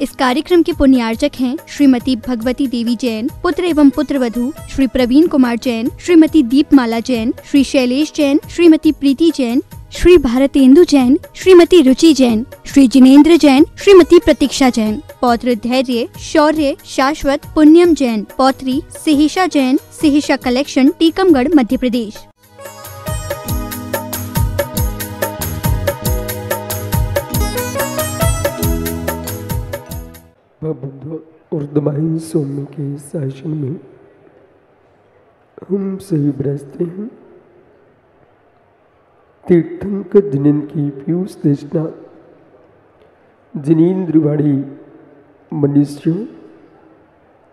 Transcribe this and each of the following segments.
इस कार्यक्रम के पुण्यार्चक हैं श्रीमती भगवती देवी जैन, पुत्र एवं पुत्रवधू श्री प्रवीण कुमार जैन, श्रीमती दीपमाला जैन, श्री शैलेश जैन, श्रीमती प्रीति जैन, श्री भारतेंदु जैन, श्रीमती रुचि जैन, श्री जिनेन्द्र जैन, श्रीमती प्रतीक्षा जैन। पौत्र धैर्य, शौर्य, शाश्वत, पुण्यम जैन। पौत्री सिहिषा जैन, सिहिषा कलेक्शन, टीकमगढ़, मध्य प्रदेश। उर्दमाही सौम्य के शासन में हम सही बरसते हैं। तीर्थंकर जिनेन्द्र की पीयूष देशना जिनेन्द्रवाड़ी मनुष्य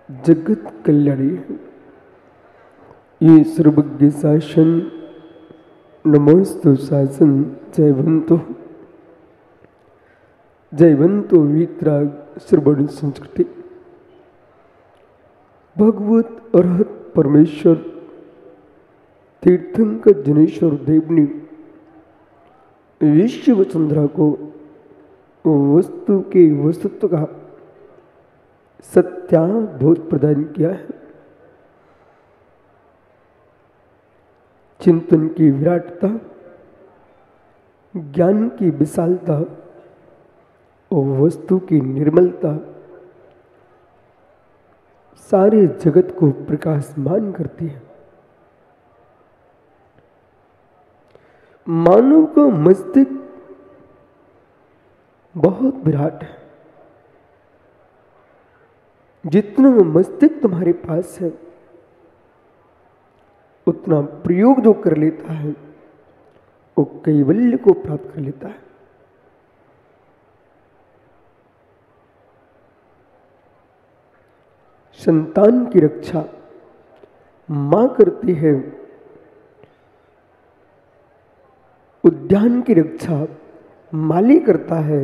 जगत कल्याणी है। ये सर्वज्ञ शासन नमोस्तु शासन जयवंतो वीतराग श्रवण संस्कृति। भगवत अरहत परमेश्वर तीर्थंकर जिनेश्वर देव ने विश्व वसुंधरा को वस्तु के वस्तुत्व का सत्याबोध प्रदान किया है। चिंतन की विराटता, ज्ञान की विशालता और वस्तु की निर्मलता सारे जगत को प्रकाशमान करती है। मानव का मस्तिष्क बहुत विराट है। जितना मस्तिष्क तुम्हारे पास है उतना प्रयोग जो कर लेता है वो कैवल्य को प्राप्त कर लेता है। संतान की रक्षा मां करती है, उद्यान की रक्षा माली करता है,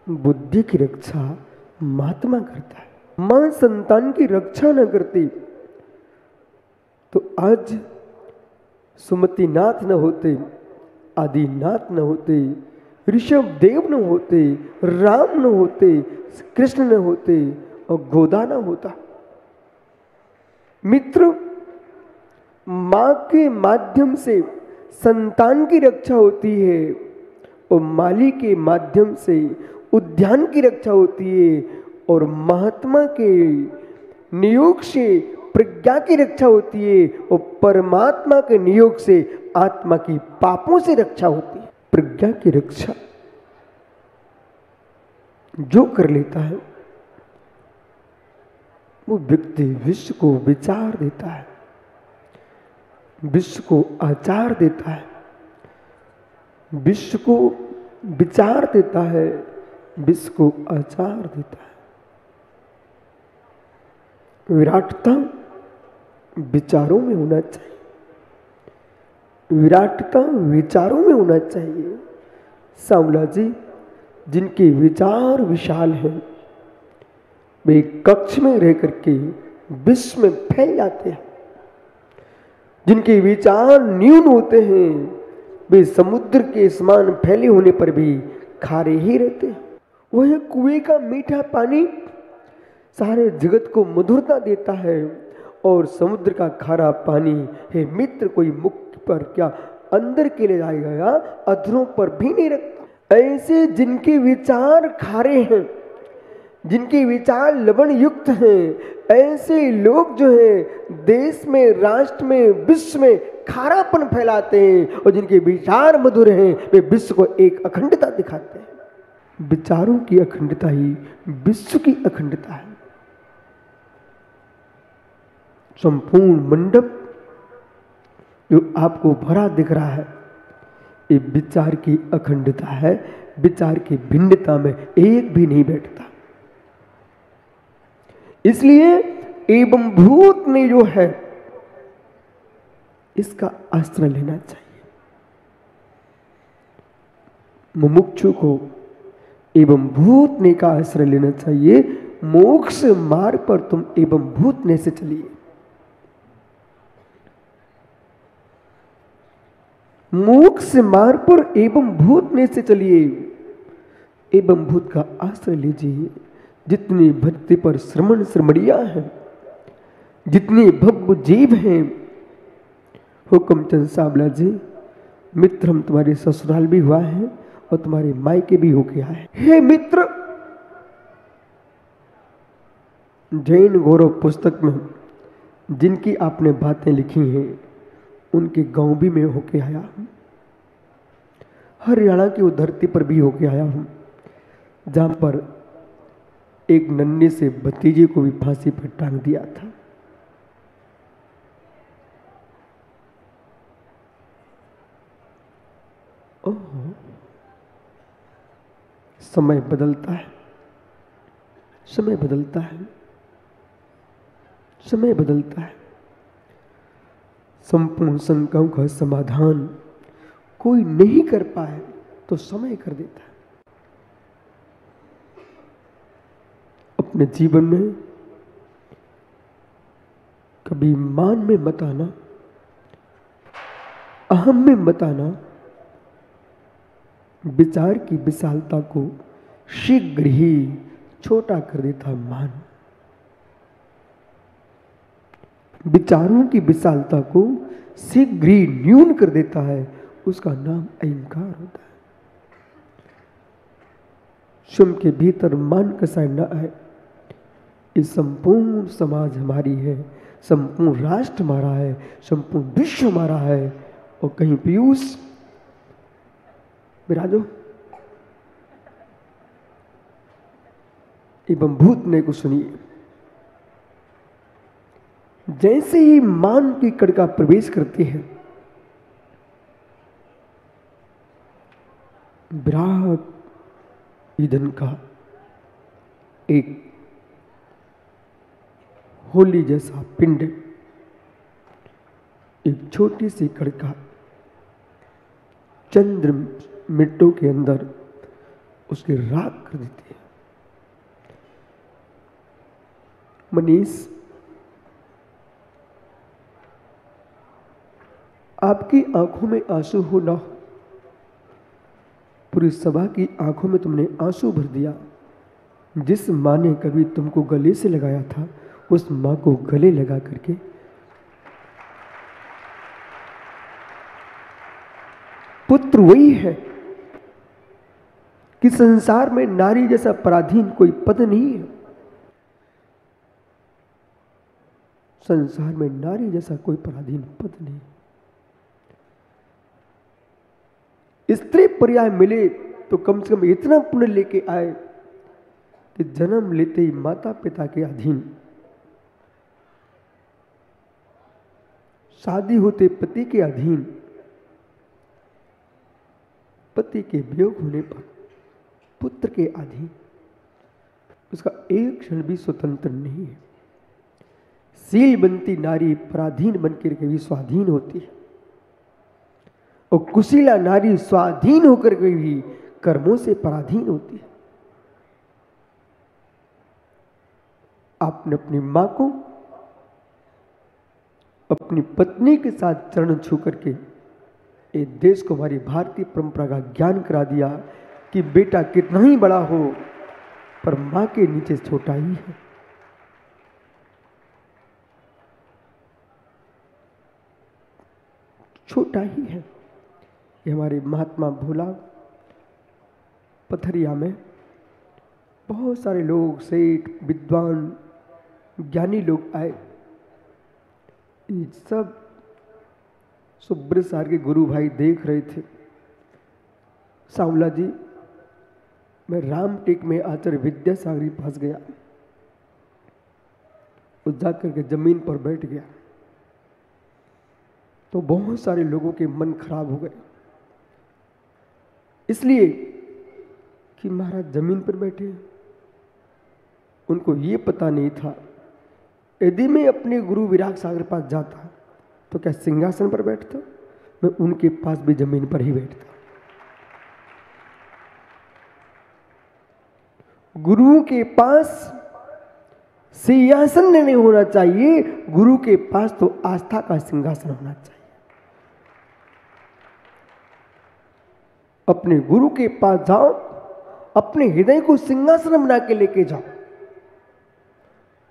बुद्धि की रक्षा महात्मा करता है। मां संतान की रक्षा न करती तो आज सुमतिनाथ न होते, आदिनाथ न होते, ऋषभ देव न होते, राम न होते, कृष्ण न होते और गोदा न होता। मित्र, मां के माध्यम से संतान की रक्षा होती है और माली के माध्यम से उद्यान की रक्षा होती है और महात्मा के नियोग से प्रज्ञा की रक्षा होती है और परमात्मा के नियोग से आत्मा की पापों से रक्षा होती है। प्रज्ञा की रक्षा जो कर लेता है वो व्यक्ति विश्व को विचार देता है, विश्व को आचार देता है, विश्व को विचार देता है, विश्व को आचार देता है। विराटता विचारों में होना चाहिए, विराटता विचारों में होना चाहिए। सांवला जी जिनके विचार विशाल हैं वे कक्ष में रह करके विश्व में फैल जाते हैं। जिनके विचार न्यून होते हैं वे समुद्र के समान फैले होने पर भी खारे ही रहते हैं। वह कुएं का मीठा पानी सारे जगत को मधुरता देता है और समुद्र का खारा पानी है मित्र कोई मुख पर क्या अंदर के ले जाएगा या अधरों पर भी नहीं रखता। ऐसे जिनके विचार खारे हैं, जिनके विचार लवण युक्त हैं, ऐसे लोग जो है देश में, राष्ट्र में, विश्व में खारापन फैलाते हैं और जिनके विचार मधुर हैं वे विश्व को एक अखंडता दिखाते हैं। विचारों की अखंडता ही विश्व की अखंडता है। संपूर्ण मंडप जो आपको भरा दिख रहा है ये विचार की अखंडता है। विचार की भिन्नता में एक भी नहीं बैठता। इसलिए एवं भूत में जो है इसका आश्रय लेना चाहिए। मुमुक्षु को एवं भूत ने का आश्रय लेना चाहिए। मोक्ष मार्ग पर तुम एवं भूत ने से चलिए। मोक्ष मार्ग पर एवं भूत में से चलिए, एवं भूत का आश्रय लीजिए। जितनी भक्ति पर श्रमण श्रमणिया हैं, जितनी भव्य जीव हैं, हुक्मचंद सांवला जी, मित्र हम तुम्हारे ससुराल भी हुआ है और तुम्हारे मायके भी होके आए। हे मित्र, जैन गौरव पुस्तक में जिनकी आपने बातें लिखी हैं उनके गांव भी मैं होके आया हूं, हरियाणा की वो धरती पर भी होके आया हूं जहां पर एक नन्हे से भतीजे को भी फांसी पर टांग दिया था। ओह, समय बदलता है, समय बदलता है, समय बदलता है। संपूर्ण शंकाओं का समाधान कोई नहीं कर पाए तो समय कर देता है। अपने जीवन में कभी मान में मत आना, अहम में मत आना। विचार की विशालता को शीघ्र ही छोटा कर देता है मान। विचारों की विशालता को शीघ्र ही न्यून कर देता है, उसका नाम अहंकार होता है। स्वयं के भीतर मान कसाय न आए। ये संपूर्ण समाज हमारी है, संपूर्ण राष्ट्र हमारा है, संपूर्ण विश्व हमारा है। और कहीं पीयूष विराजो एवं भूत ने को सुनिए। जैसे ही मान की कड़का प्रवेश करती है, विराट ईंधन का एक होली जैसा पिंड, एक छोटी सी कड़का चंद्र मिट्टों के अंदर उसकी राख कर देती है। मनीष, आपकी आंखों में आंसू हो ना हो, पूरी सभा की आंखों में तुमने आंसू भर दिया। जिस माँ ने कभी तुमको गले से लगाया था, उस माँ को गले लगा करके पुत्र वही है कि संसार में नारी जैसा पराधीन कोई पद नहीं है। संसार में नारी जैसा कोई पराधीन पद नहीं। स्त्री पर्याय मिले तो कम से कम इतना पुण्य लेके आए कि जन्म लेते ही माता पिता के अधीन, शादी होते पति के अधीन, पति के वियोग होने पर पुत्र के अधीन, उसका एक क्षण भी स्वतंत्र नहीं है। शीलवंती नारी पराधीन बनकर के भी स्वाधीन होती है, और कुशीला नारी स्वाधीन होकर के भी कर्मों से पराधीन होती है। आपने अपनी मां को अपनी पत्नी के साथ चरण छू करके ये देश को, हमारी भारतीय परंपरा का ज्ञान करा दिया कि बेटा कितना ही बड़ा हो पर मां के नीचे छोटा ही है। छोटा ही है। ये हमारे महात्मा भोला पथरिया में बहुत सारे लोग, सेठ, विद्वान, ज्ञानी लोग आए। ये सब सुब्रसार के गुरु भाई देख रहे थे। सांवला जी, मैं रामटेक में आचार्य विद्यासागर के पास गया, उस जाकर के जमीन पर बैठ गया तो बहुत सारे लोगों के मन खराब हो गए, इसलिए कि महाराज जमीन पर बैठे। उनको ये पता नहीं था यदि मैं अपने गुरु विराग सागर पास जाता तो क्या सिंहासन पर बैठता, मैं उनके पास भी जमीन पर ही बैठता। गुरु के पास सिंहासन नहीं होना चाहिए, गुरु के पास तो आस्था का सिंहासन होना चाहिए। अपने गुरु के पास जाओ, अपने हृदय को सिंहासन बना के लेके जाओ।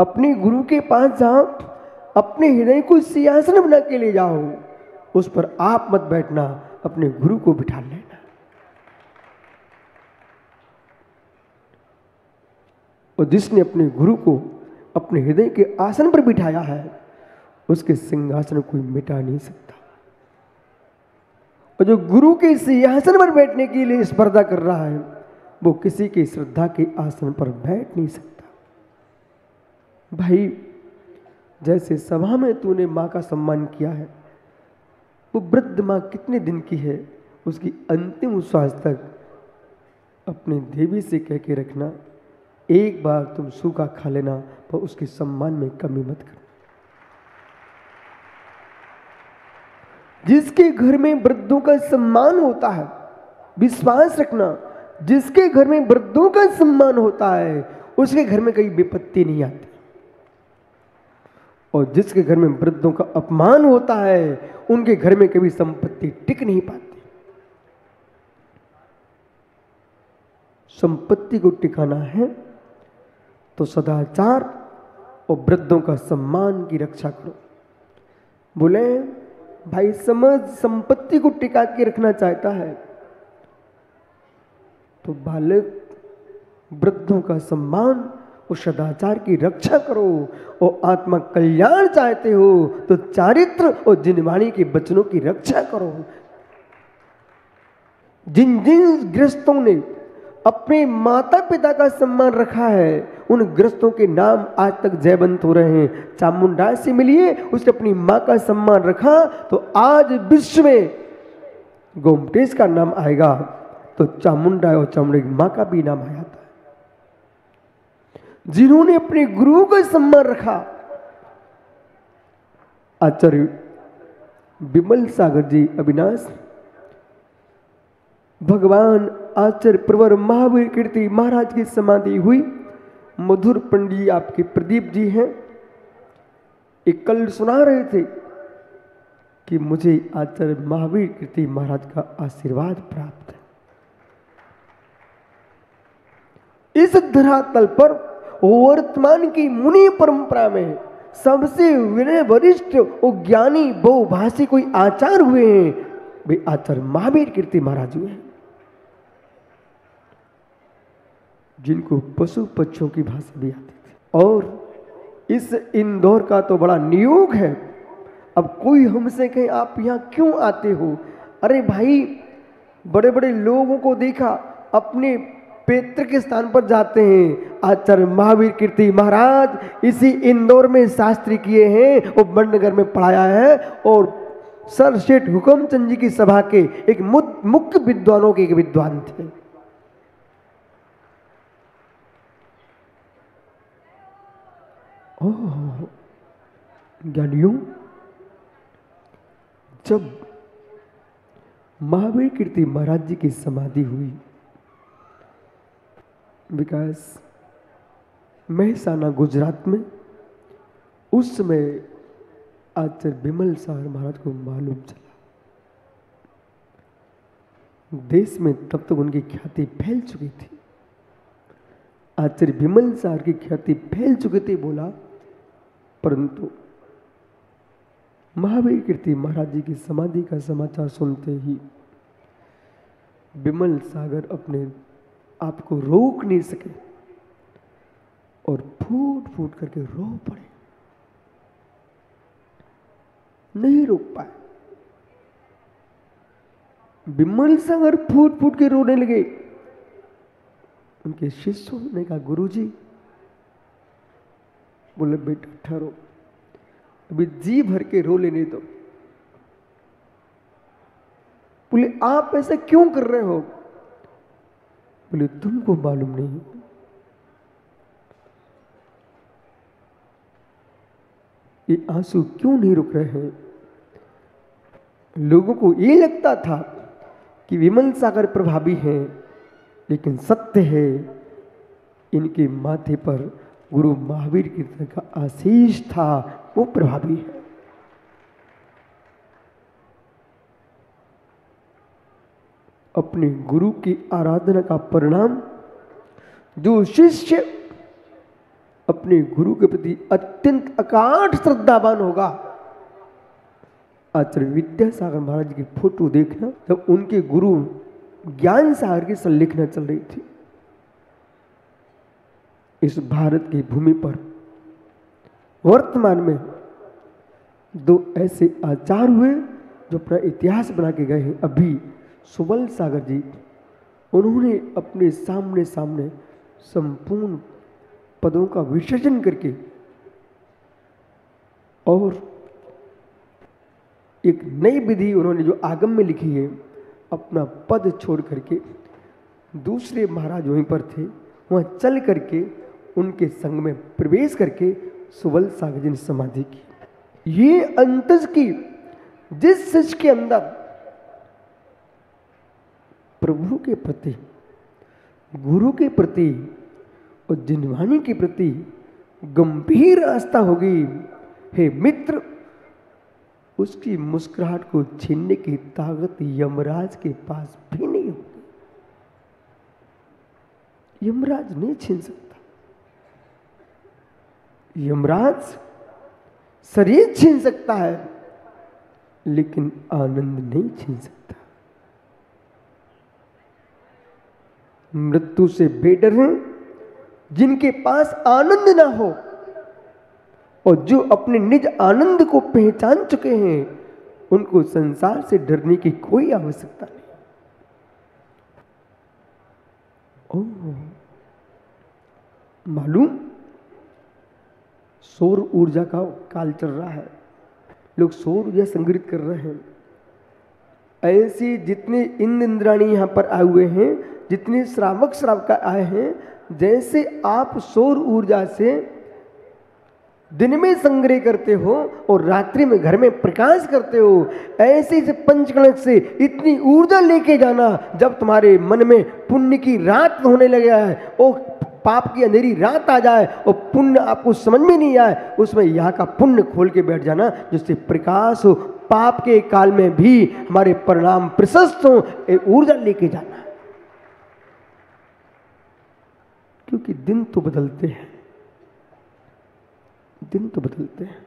अपने गुरु के पास जाओ, अपने हृदय को सिंहासन बना के ले जाओ, उस पर आप मत बैठना, अपने गुरु को बिठा लेना। और जिसने अपने गुरु को अपने हृदय के आसन पर बिठाया है, उसके सिंहासन कोई मिटा नहीं सकता। और जो गुरु के सिंहासन पर बैठने के लिए स्पर्धा कर रहा है, वो किसी के श्रद्धा के आसन पर बैठ नहीं सकता। भाई, जैसे सभा में तूने माँ का सम्मान किया है, वो वृद्ध माँ कितने दिन की है, उसकी अंतिम श्वास तक अपने देवी से कह के रखना, एक बार तुम सूखा खा लेना, पर उसके सम्मान में कमी मत करो। जिसके घर में वृद्धों का सम्मान होता है, विश्वास रखना, जिसके घर में वृद्धों का सम्मान होता है, उसके घर में कई विपत्ति नहीं आती। और जिसके घर में वृद्धों का अपमान होता है, उनके घर में कभी संपत्ति टिक नहीं पाती। संपत्ति को टिकाना है तो सदाचार और वृद्धों का सम्मान की रक्षा करो। बोले भाई, समझ संपत्ति को टिका के रखना चाहता है तो बालक वृद्धों का सम्मान और सदाचार की रक्षा करो। और आत्मा कल्याण चाहते हो तो चारित्र और जिनवाणी के वचनों की रक्षा करो। जिन जिन गृहस्थों ने अपने माता पिता का सम्मान रखा है, उन गृहस्थों के नाम आज तक जयवंत हो रहे हैं। चामुंडा से मिलिए, उसने अपनी माँ का सम्मान रखा तो आज विश्व में गोमटेश का नाम आएगा तो चामुंडा और चामुंडा की माँ का भी नाम आया था। जिन्होंने अपने गुरु का सम्मान रखा, आचार्य विमल सागर जी अविनाश, भगवान आचार्य प्रवर महावीर कीर्ति महाराज की समाधि हुई। मधुर पंडित आपके प्रदीप जी हैं, एक कल सुना रहे थे कि मुझे आचार्य महावीर कीर्ति महाराज का आशीर्वाद प्राप्त है। इस धरातल पर वर्तमान की मुनि परंपरा में सबसे विनय वरिष्ठ और ज्ञानी बहुभाषी कोई आचार्य हुए हैं, वे आचार्य महावीर कीर्ति महाराज हुए हैं, जिनको पशु पक्षियों की भाषा भी आती थी। और इस इंदौर का तो बड़ा नियोग है। अब कोई हमसे कहे आप यहाँ क्यों आते हो? अरे भाई, बड़े बड़े लोगों को देखा अपने पैतृक के स्थान पर जाते हैं। आचार्य महावीर कीर्ति महाराज इसी इंदौर में शास्त्री किए हैं और बड़नगर में पढ़ाया है, और सर सेठ हुकमचंद जी की सभा के एक मुख्य विद्वानों के एक विद्वान थे। ओह ज्ञानियों, जब महावीर कीर्ति महाराज जी की समाधि हुई, विकास महसाना गुजरात में, उस समय आचार्य विमल सागर महाराज को मालूम चला। देश में तब तक उनकी ख्याति फैल चुकी थी। आचार्य विमल सागर की ख्याति फैल चुकी थी, बोला, परंतु महावीर कीर्ति महाराज जी की समाधि का समाचार सुनते ही विमल सागर अपने आप को रोक नहीं सके और फूट फूट करके रो पड़े, नहीं रोक पाए। विमल सागर फूट फूट के रोने लगे। उनके शिष्यों ने कहा, गुरुजी, बोले बेटा ठहरो, अभी जी भर के रो लेने दो। बोले आप ऐसा क्यों कर रहे हो? बोले तुमको मालूम नहीं, ये आंसू क्यों नहीं रुक रहे हैं? लोगों को ये लगता था कि विमल सागर प्रभावी हैं, लेकिन सत्य है इनके माथे पर गुरु महावीर कीर्ति का आशीष था, वो प्रभावी है। अपने गुरु की आराधना का परिणाम जो शिष्य अपने गुरु के प्रति अत्यंत अगाध श्रद्धावान होगा। आचार्य विद्यासागर महाराज जी की फोटो देखना, जब उनके गुरु ज्ञान सागर की संलेखना चल रही थी। इस भारत की भूमि पर वर्तमान में दो ऐसे आचार्य हुए जो अपना इतिहास बना के गए हैं। अभी सुबल सागर जी, उन्होंने अपने सामने सामने संपूर्ण पदों का विसर्जन करके और एक नई विधि उन्होंने जो आगम में लिखी है, अपना पद छोड़ करके दूसरे महाराज वहीं पर थे, वहाँ चल करके उनके संग में प्रवेश करके सुबल सागर जी ने समाधि की। ये अंतस की जिस शिष्य के अंदर प्रभु के प्रति, गुरु के प्रति और जिनवाणी के प्रति गंभीर आस्था होगी, हे मित्र, उसकी मुस्कुराहट को छीनने की ताकत यमराज के पास भी नहीं होगी। यमराज नहीं छीन सकता। यमराज शरीर छीन सकता है, लेकिन आनंद नहीं छीन सकता। मृत्यु से बेटर हैं जिनके पास आनंद ना हो, और जो अपने निज आनंद को पहचान चुके हैं, उनको संसार से डरने की कोई आवश्यकता नहीं। ओह, मालूम, सौर ऊर्जा का काल चल रहा है, लोग सौर ऊर्जा संग्रहित कर रहे हैं। ऐसे जितने इंद्राणी यहाँ पर आए हुए हैं, जितने श्रावक श्रावका आए हैं, जैसे आप सौर ऊर्जा से दिन में संग्रह करते हो और रात्रि में घर में प्रकाश करते हो, ऐसे ही पंचकलश से इतनी ऊर्जा लेके जाना, जब तुम्हारे मन में पुण्य की रात होने लगे है, ओ पाप की अंधेरी रात आ जाए और पुण्य आपको समझ में नहीं आए, उसमें यहाँ का पुण्य खोल के बैठ जाना, जिससे प्रकाश हो, पाप के काल में भी हमारे परिणाम प्रशस्त हो, ऊर्जा लेके जाना। क्योंकि दिन तो बदलते हैं, दिन तो बदलते हैं,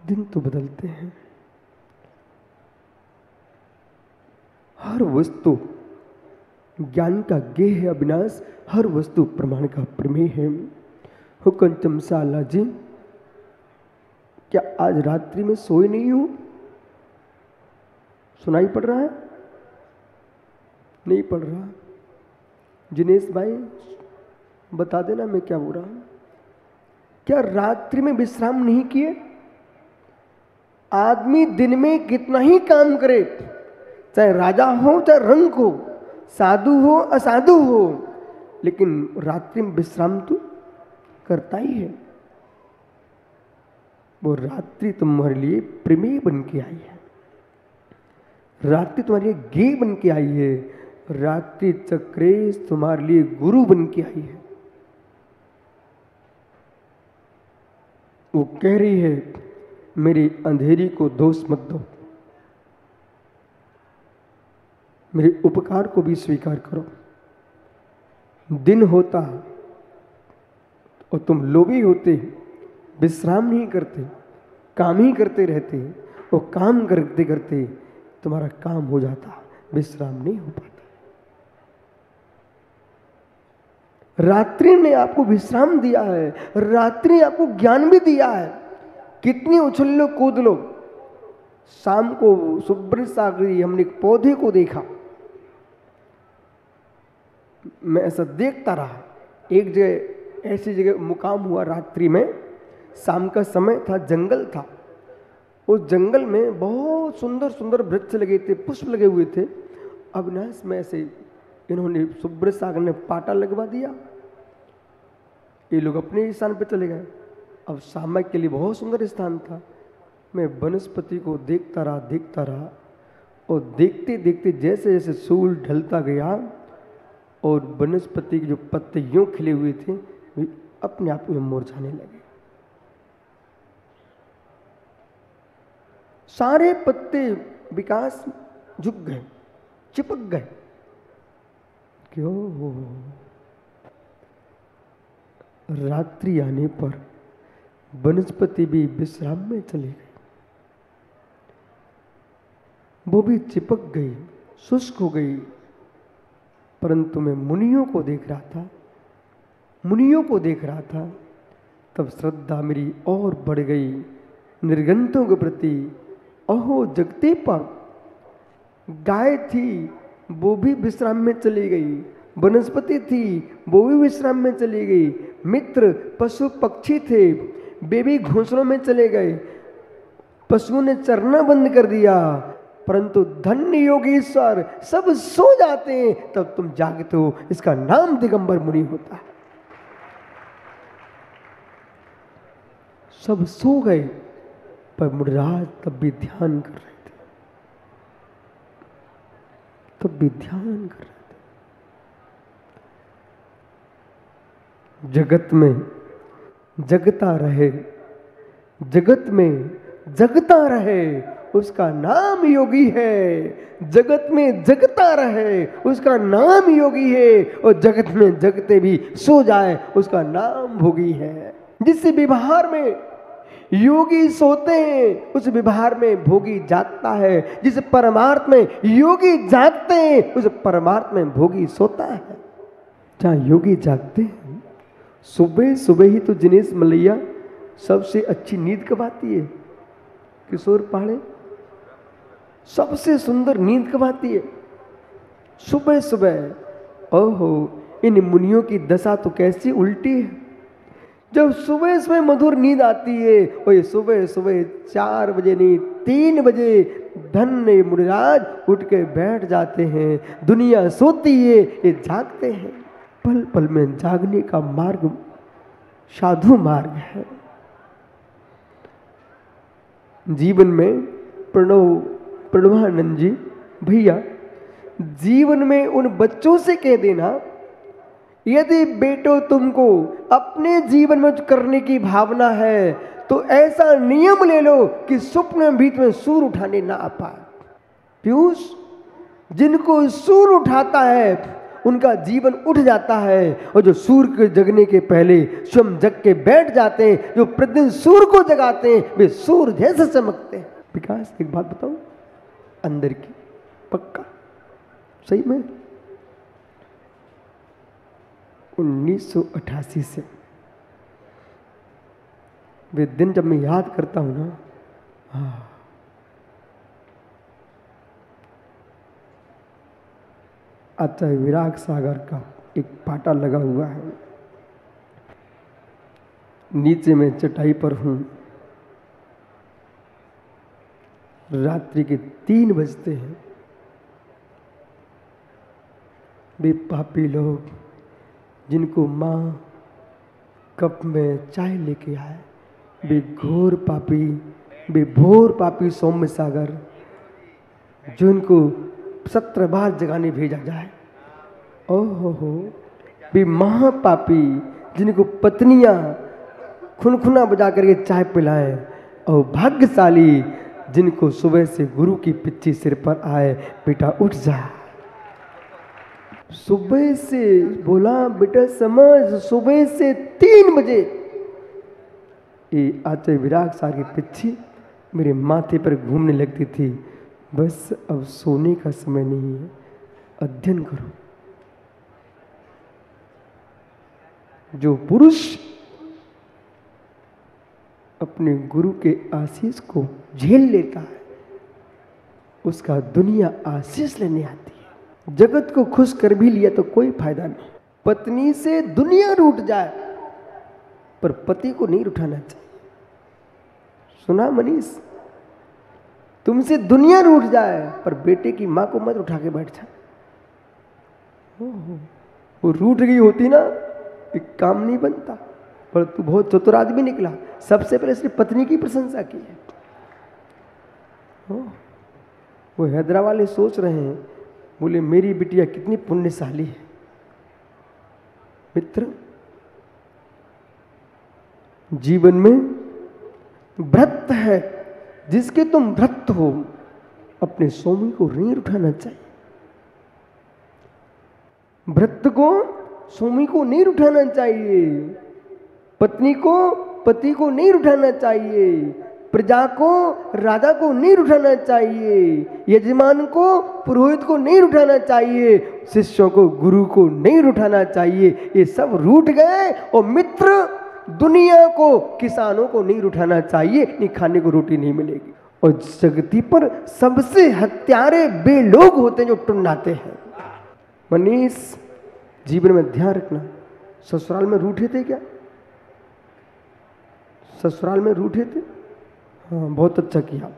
दिन तो बदलते हैं। हर वस्तु ज्ञान का गेह है अविनाश, हर वस्तु प्रमाण का प्रमेय है। हुक्म चमसाला जी, क्या आज रात्रि में सोए नहीं हो? सुनाई पड़ रहा है? नहीं पड़ रहा? जिनेश भाई बता देना मैं क्या बोल रहा हूं। क्या रात्रि में विश्राम नहीं किए? आदमी दिन में कितना ही काम करे, चाहे राजा हो चाहे रंक हो, साधु हो असाधु हो, लेकिन रात्रि में विश्राम तो करता ही है। वो रात्रि तुम्हारे लिए प्रमेय बन के आई है, रात्रि तुम्हारे लिए गेय बन के आई है, रात्रि चक्रेश तुम्हारे लिए गुरु बन के आई है। वो कह रही है, मेरी अंधेरी को दोष मत दो, मेरे उपकार को भी स्वीकार करो। दिन होता और तुम लोभी होते, विश्राम नहीं करते, काम ही करते रहते, और काम करते करते तुम्हारा काम हो जाता, विश्राम नहीं हो पाता। रात्रि ने आपको विश्राम दिया है, रात्रि ने आपको ज्ञान भी दिया है। कितनी उछल लो कूद लो। शाम को सुब्रत सागरी हमने एक पौधे को देखा, मैं ऐसा देखता रहा। एक जगह ऐसी जगह मुकाम हुआ, रात्रि में, शाम का समय था, जंगल था। उस जंगल में बहुत सुंदर सुंदर वृक्ष लगे थे, पुष्प लगे हुए थे। अविनाश में ऐसे इन्होंने सुब्रत सागर ने पाटा लगवा दिया, ये लोग अपने स्थान पे चले गए। अब शाम के लिए बहुत सुंदर स्थान था। मैं वनस्पति को देखता रहा, और देखते देखते जैसे जैसे सूरज ढलता गया और वनस्पति के जो पत्ते यूं खिले हुए थे, वे अपने आप में मुरझाने लगे। सारे पत्ते विकास झुक गए, चिपक गए। क्यों रात्रि आने पर वनस्पति भी विश्राम में चली गई, वो भी चिपक गई, शुष्क हो गई। परंतु मैं मुनियों को देख रहा था, तब श्रद्धा मेरी और बढ़ गई निर्गंतों के प्रति। अहो जगते पर गाय थी, वो भी विश्राम में चली गई, वनस्पति थी, वो भी विश्राम में चली गई, मित्र पशु पक्षी थे, वे भी घोंसलों में चले गए, पशुओं ने चरना बंद कर दिया। परंतु धन्य योगीश्वर, सब सो जाते हैं तब तुम जागते हो, इसका नाम दिगंबर मुनि होता है। सब सो गए पर मुनिराज तब भी ध्यान कर रहे थे, जगत में जगता रहे उसका नाम योगी है। जगत में जगता रहे उसका नाम योगी है, और जगत में जगते भी सो जाए उसका नाम भोगी है। जिस व्यवहार में योगी सोते हैं उस व्यवहार में भोगी जागता है, जिस परमार्थ में योगी जागते हैं उस परमार्थ में भोगी सोता है। जहाँ योगी जागते हैं, सुबह सुबह ही तो दिनेश मलैया सबसे अच्छी नींद कब आती है? किशोर पहाड़े सबसे सुंदर नींद कब आती है? सुबह सुबह। ओहो, इन मुनियों की दशा तो कैसी उल्टी है। जब सुबह सुबह मधुर नींद आती है, और ये सुबह सुबह 4 बजे नहीं 3 बजे धन्य मुनिराज उठ के बैठ जाते हैं। दुनिया सोती है, ये जागते हैं। पल पल में जागने का मार्ग साधु मार्ग है। जीवन में प्रणवानंद जी भैया, जीवन में उन बच्चों से कह देना, यदि बेटो तुमको अपने जीवन में करने की भावना है तो ऐसा नियम ले लो कि स्वप्न में बीच में सूर उठाने ना आ पाए। पीयूष, जिनको सूर उठाता है उनका जीवन उठ जाता है, और जो सूर के जगने के पहले स्वयं जग के बैठ जाते हैं, जो प्रतिदिन सूर को जगाते हैं, वे सूर जैसे चमकते हैं। विकास, एक बात बताऊं अंदर की, पक्का सही में 1988 से वे दिन जब मैं याद करता हूं ना, आचार्य विराग सागर का एक पाटा लगा हुआ है, नीचे मैं चटाई पर हूं, रात्रि के 3 बजते हैं। वे पापी लोग जिनको माँ कप में चाय लेके आए, वे घोर पापी सौम्य सागर, जो इनको 17 बार जगाने भेजा जाए। ओहो, वे महापापी जिनको पत्नियां खुनखुना बजा करके चाय पिलाएं, और भाग्यशाली जिनको सुबह से गुरु की पिच्ची सिर पर आए, बेटा उठ जा। सुबह से बोला, बेटा समझ, सुबह से 3 बजे ये आचार्य विराग सागर की पिच्ची मेरे माथे पर घूमने लगती थी। बस अब सोने का समय नहीं है, अध्ययन करो। जो पुरुष अपने गुरु के आशीष को झेल लेता है, उसका दुनिया आशीष लेने आती है। जगत को खुश कर भी लिया तो कोई फायदा नहीं। पत्नी से दुनिया रूठ जाए पर पति को नहीं उठाना चाहिए। सुना मनीष, तुमसे दुनिया रूठ जाए पर बेटे की मां को मत उठा के बैठ जा। वो रूठ गई होती ना, एक काम नहीं बनता। पर तू बहुत चतुर आदमी निकला, सबसे पहले इसने पत्नी की प्रशंसा की है। वो हैदराबाद वाले सोच रहे हैं, बोले मेरी बिटिया कितनी पुण्यशाली है। मित्र, जीवन में व्रत है, जिसके तुम व्रत हो, अपने स्वामी को नहीं उठाना चाहिए। भृत्य को स्वामी को नहीं उठाना चाहिए, पत्नी को पति को नहीं उठाना चाहिए, प्रजा को राजा को नहीं उठाना चाहिए, यजमान को पुरोहित को नहीं उठाना चाहिए, शिष्यों को गुरु को नहीं उठाना चाहिए। ये सब रूठ गए। और मित्र दुनिया को, किसानों को नहीं उठाना चाहिए, नहीं खाने को रोटी नहीं मिलेगी। और जगती पर सबसे हत्यारे वे लोग होते हैं जो टुन्नाते हैं। मनीष, जीवन में ध्यान रखना। ससुराल में रूठे थे क्या? ससुराल में रूठे थे? हाँ, बहुत अच्छा किया।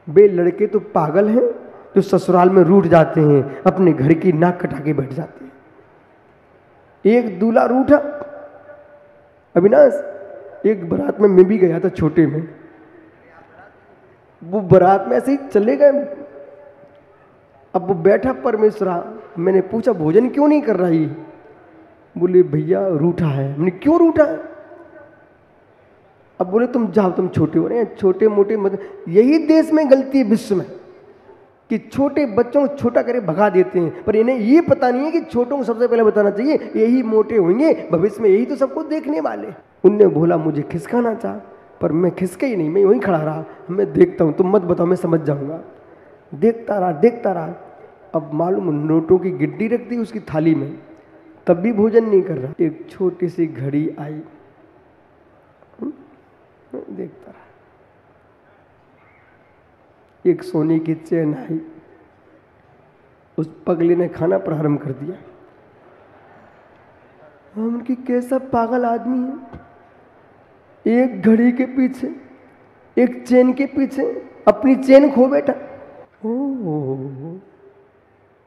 वे लड़के तो पागल हैं जो ससुराल में रूठ जाते हैं, अपने घर की नाक कटा के बैठ जाते हैं। एक दूल्हा रूठा। अविनाश, एक बारात में मैं भी गया था छोटे में। वो बारात में ऐसे ही चले गए। अब वो बैठा परमेश्वरा, मैंने पूछा भोजन क्यों नहीं कर रहा ये? बोले भैया रूठा है। मैंने क्यों रूठा है? अब बोले तुम जाओ, तुम छोटे हो रहे हैं, छोटे मोटे मत। यही देश में गलती है विश्व में कि छोटे बच्चों को छोटा करे भगा देते हैं, पर इन्हें ये पता नहीं है कि छोटों को सबसे पहले बताना चाहिए, यही मोटे होंगे भविष्य में, यही तो सबको देखने वाले। उनने बोला मुझे खिसकाना चाह, पर मैं खिसके ही नहीं, मैं वहीं खड़ा रहा। मैं देखता हूँ, तुम मत बताओ, मैं समझ जाऊँगा। देखता रहा देखता रहा। अब मालूम नोटों की गिड्डी रख दी उसकी थाली में, तब भी भोजन नहीं कर रहा। एक छोटी सी घड़ी आई, देखता रहा। एक सोने की चेन आई, उस पगले ने खाना प्रारंभ कर दिया। उनकी कैसा पागल आदमी है, एक घड़ी के पीछे, एक चेन के पीछे अपनी चेन खो बैठा। ओह,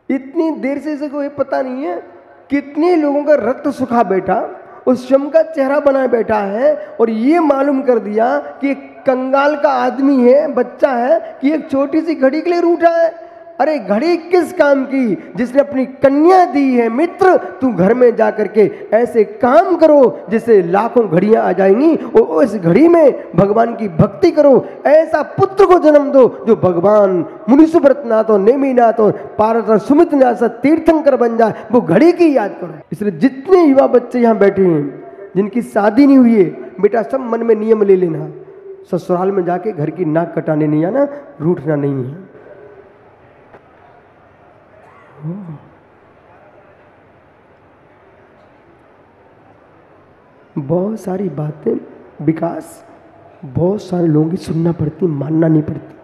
इतनी देर से इसे कोई पता नहीं है कितने लोगों का रक्त सुखा बैठा, उस शम का चेहरा बना बैठा है, और ये मालूम कर दिया कि एक कंगाल का आदमी है, बच्चा है, कि एक छोटी सी घड़ी के लिए रूठा है। अरे घड़ी किस काम की, जिसने अपनी कन्या दी है। मित्र, तू घर में जा करके ऐसे काम करो जिससे लाखों घड़ियां आ जाएंगी, और उस घड़ी में भगवान की भक्ति करो। ऐसा पुत्र को जन्म दो जो भगवान मुनिसुव्रतनाथ और नेमिनाथ और पार्वती सुमितनाथ तीर्थंकर बन जाए, वो घड़ी की याद करो। इसलिए जितने युवा बच्चे यहाँ बैठे हैं जिनकी शादी नहीं हुई है, बेटा सब मन में नियम ले लेना, ससुराल में जाके घर की नाक कटाने नहीं आना, रूठना नहीं है। बहुत सारी बातें विकास, बहुत सारे लोगों की सुनना पड़ती, मानना नहीं पड़ती।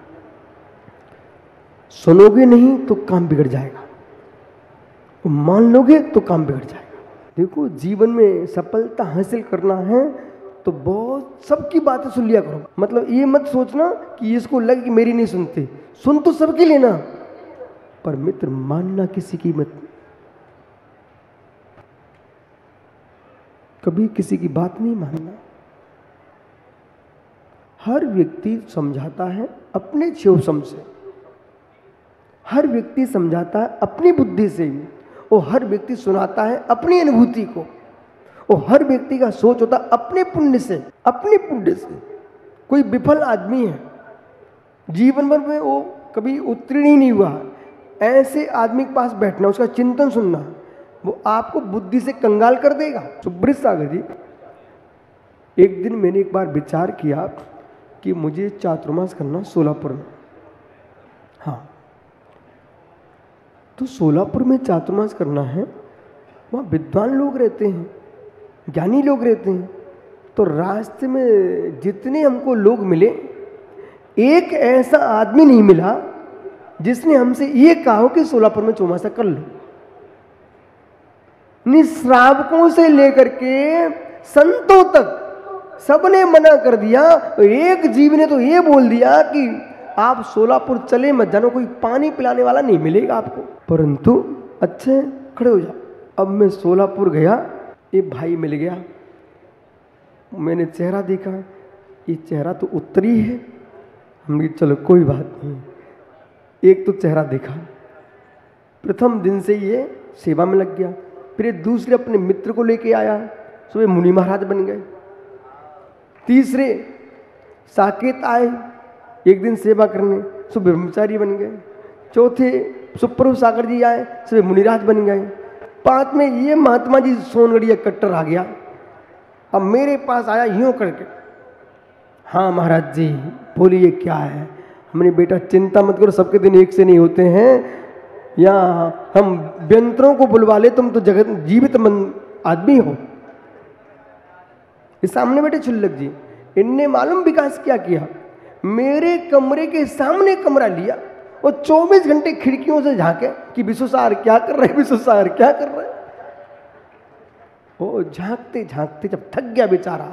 सुनोगे नहीं तो काम बिगड़ जाएगा, मान लोगे तो काम बिगड़ जाएगा। देखो, जीवन में सफलता हासिल करना है तो बहुत सबकी बातें सुन लिया करो। मतलब ये मत सोचना कि इसको लगे कि मेरी नहीं सुनते, सुन तो सबकी लेना, पर मित्र मानना किसी की मत। कभी किसी की बात नहीं मानना। हर व्यक्ति समझाता है अपने क्षोभम से, हर व्यक्ति समझाता है अपनी बुद्धि से, और हर व्यक्ति सुनाता है अपनी अनुभूति को, और हर व्यक्ति का सोच होता है अपने पुण्य से, अपने पुण्य से। कोई विफल आदमी है, जीवन भर में वो कभी उत्तीर्ण ही नहीं हुआ, ऐसे आदमी के पास बैठना, उसका चिंतन सुनना, वो आपको बुद्धि से कंगाल कर देगा। सुब्रत सागर जी, एक दिन मैंने एक बार विचार किया कि मुझे चातुर्मास करना सोलापुर में। हाँ, तो सोलापुर में चातुर्मास करना है, वहाँ विद्वान लोग रहते हैं, ज्ञानी लोग रहते हैं। तो रास्ते में जितने हमको लोग मिले, एक ऐसा आदमी नहीं मिला जिसने हमसे ये कहा कि सोलापुर में चौमासा कर लो। निश्रावकों से लेकर के संतों तक सबने मना कर दिया। एक जीव ने तो ये बोल दिया कि आप सोलापुर चले मत जानो, कोई पानी पिलाने वाला नहीं मिलेगा आपको। परंतु अच्छे खड़े हो जाओ। अब मैं सोलापुर गया, ये भाई मिल गया, मैंने चेहरा देखा, ये चेहरा तो उत्तरी है। हमने चलो कोई बात नहीं, एक तो चेहरा देखा। प्रथम दिन से ये सेवा में लग गया। फिर दूसरे अपने मित्र को लेके आया, सुबह मुनि महाराज बन गए। तीसरे साकेत आए, एक दिन सेवा करने, सुबह ब्रह्मचारी बन गए। चौथे सुप्रभु सागर जी आए, सुबह मुनिराज बन गए। पास में ये महात्मा जी सोनगढ़िया कट्टर आ गया, अब मेरे पास आया यूं करके, हाँ महाराज जी बोलिए क्या है। हमने बेटा चिंता मत करो, सबके दिन एक से नहीं होते हैं, या हम व्यंतरों को बुलवा ले, तुम तो जगत जीवित आदमी हो। इस सामने बैठे छुल्लक जी, इनने मालूम विकास क्या किया, मेरे कमरे के सामने कमरा लिया और 24 घंटे खिड़कियों से झांके कि विश्वसार क्या कर रहे, विश्वसार क्या कर रहे। वो झांकते झांकते जब थक गया बेचारा,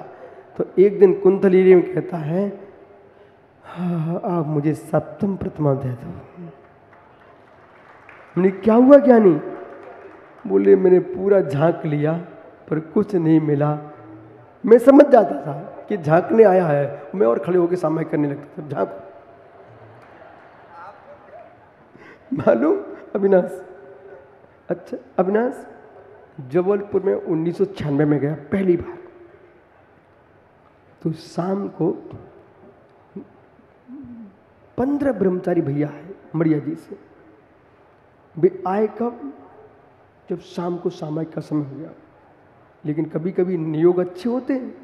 तो एक दिन कुंतलीरे में कहता है, हाँ आप मुझे सप्तम प्रतिमा दे दो। हमने क्या हुआ क्या नहीं, बोले मैंने पूरा झांक लिया पर कुछ नहीं मिला। मैं समझ जाता था कि झांकने आया है, मैं और खड़े होकर सामायिक करने लगता था, झांक। मालूम अविनाश, अच्छा अविनाश, जबलपुर में 1996 में गया पहली बार, तो शाम को 15 ब्रह्मचारी भैया है मड़िया जी से, वे आए कब, जब शाम को सामायिक का समय हो गया। लेकिन कभी कभी नियोग अच्छे होते हैं।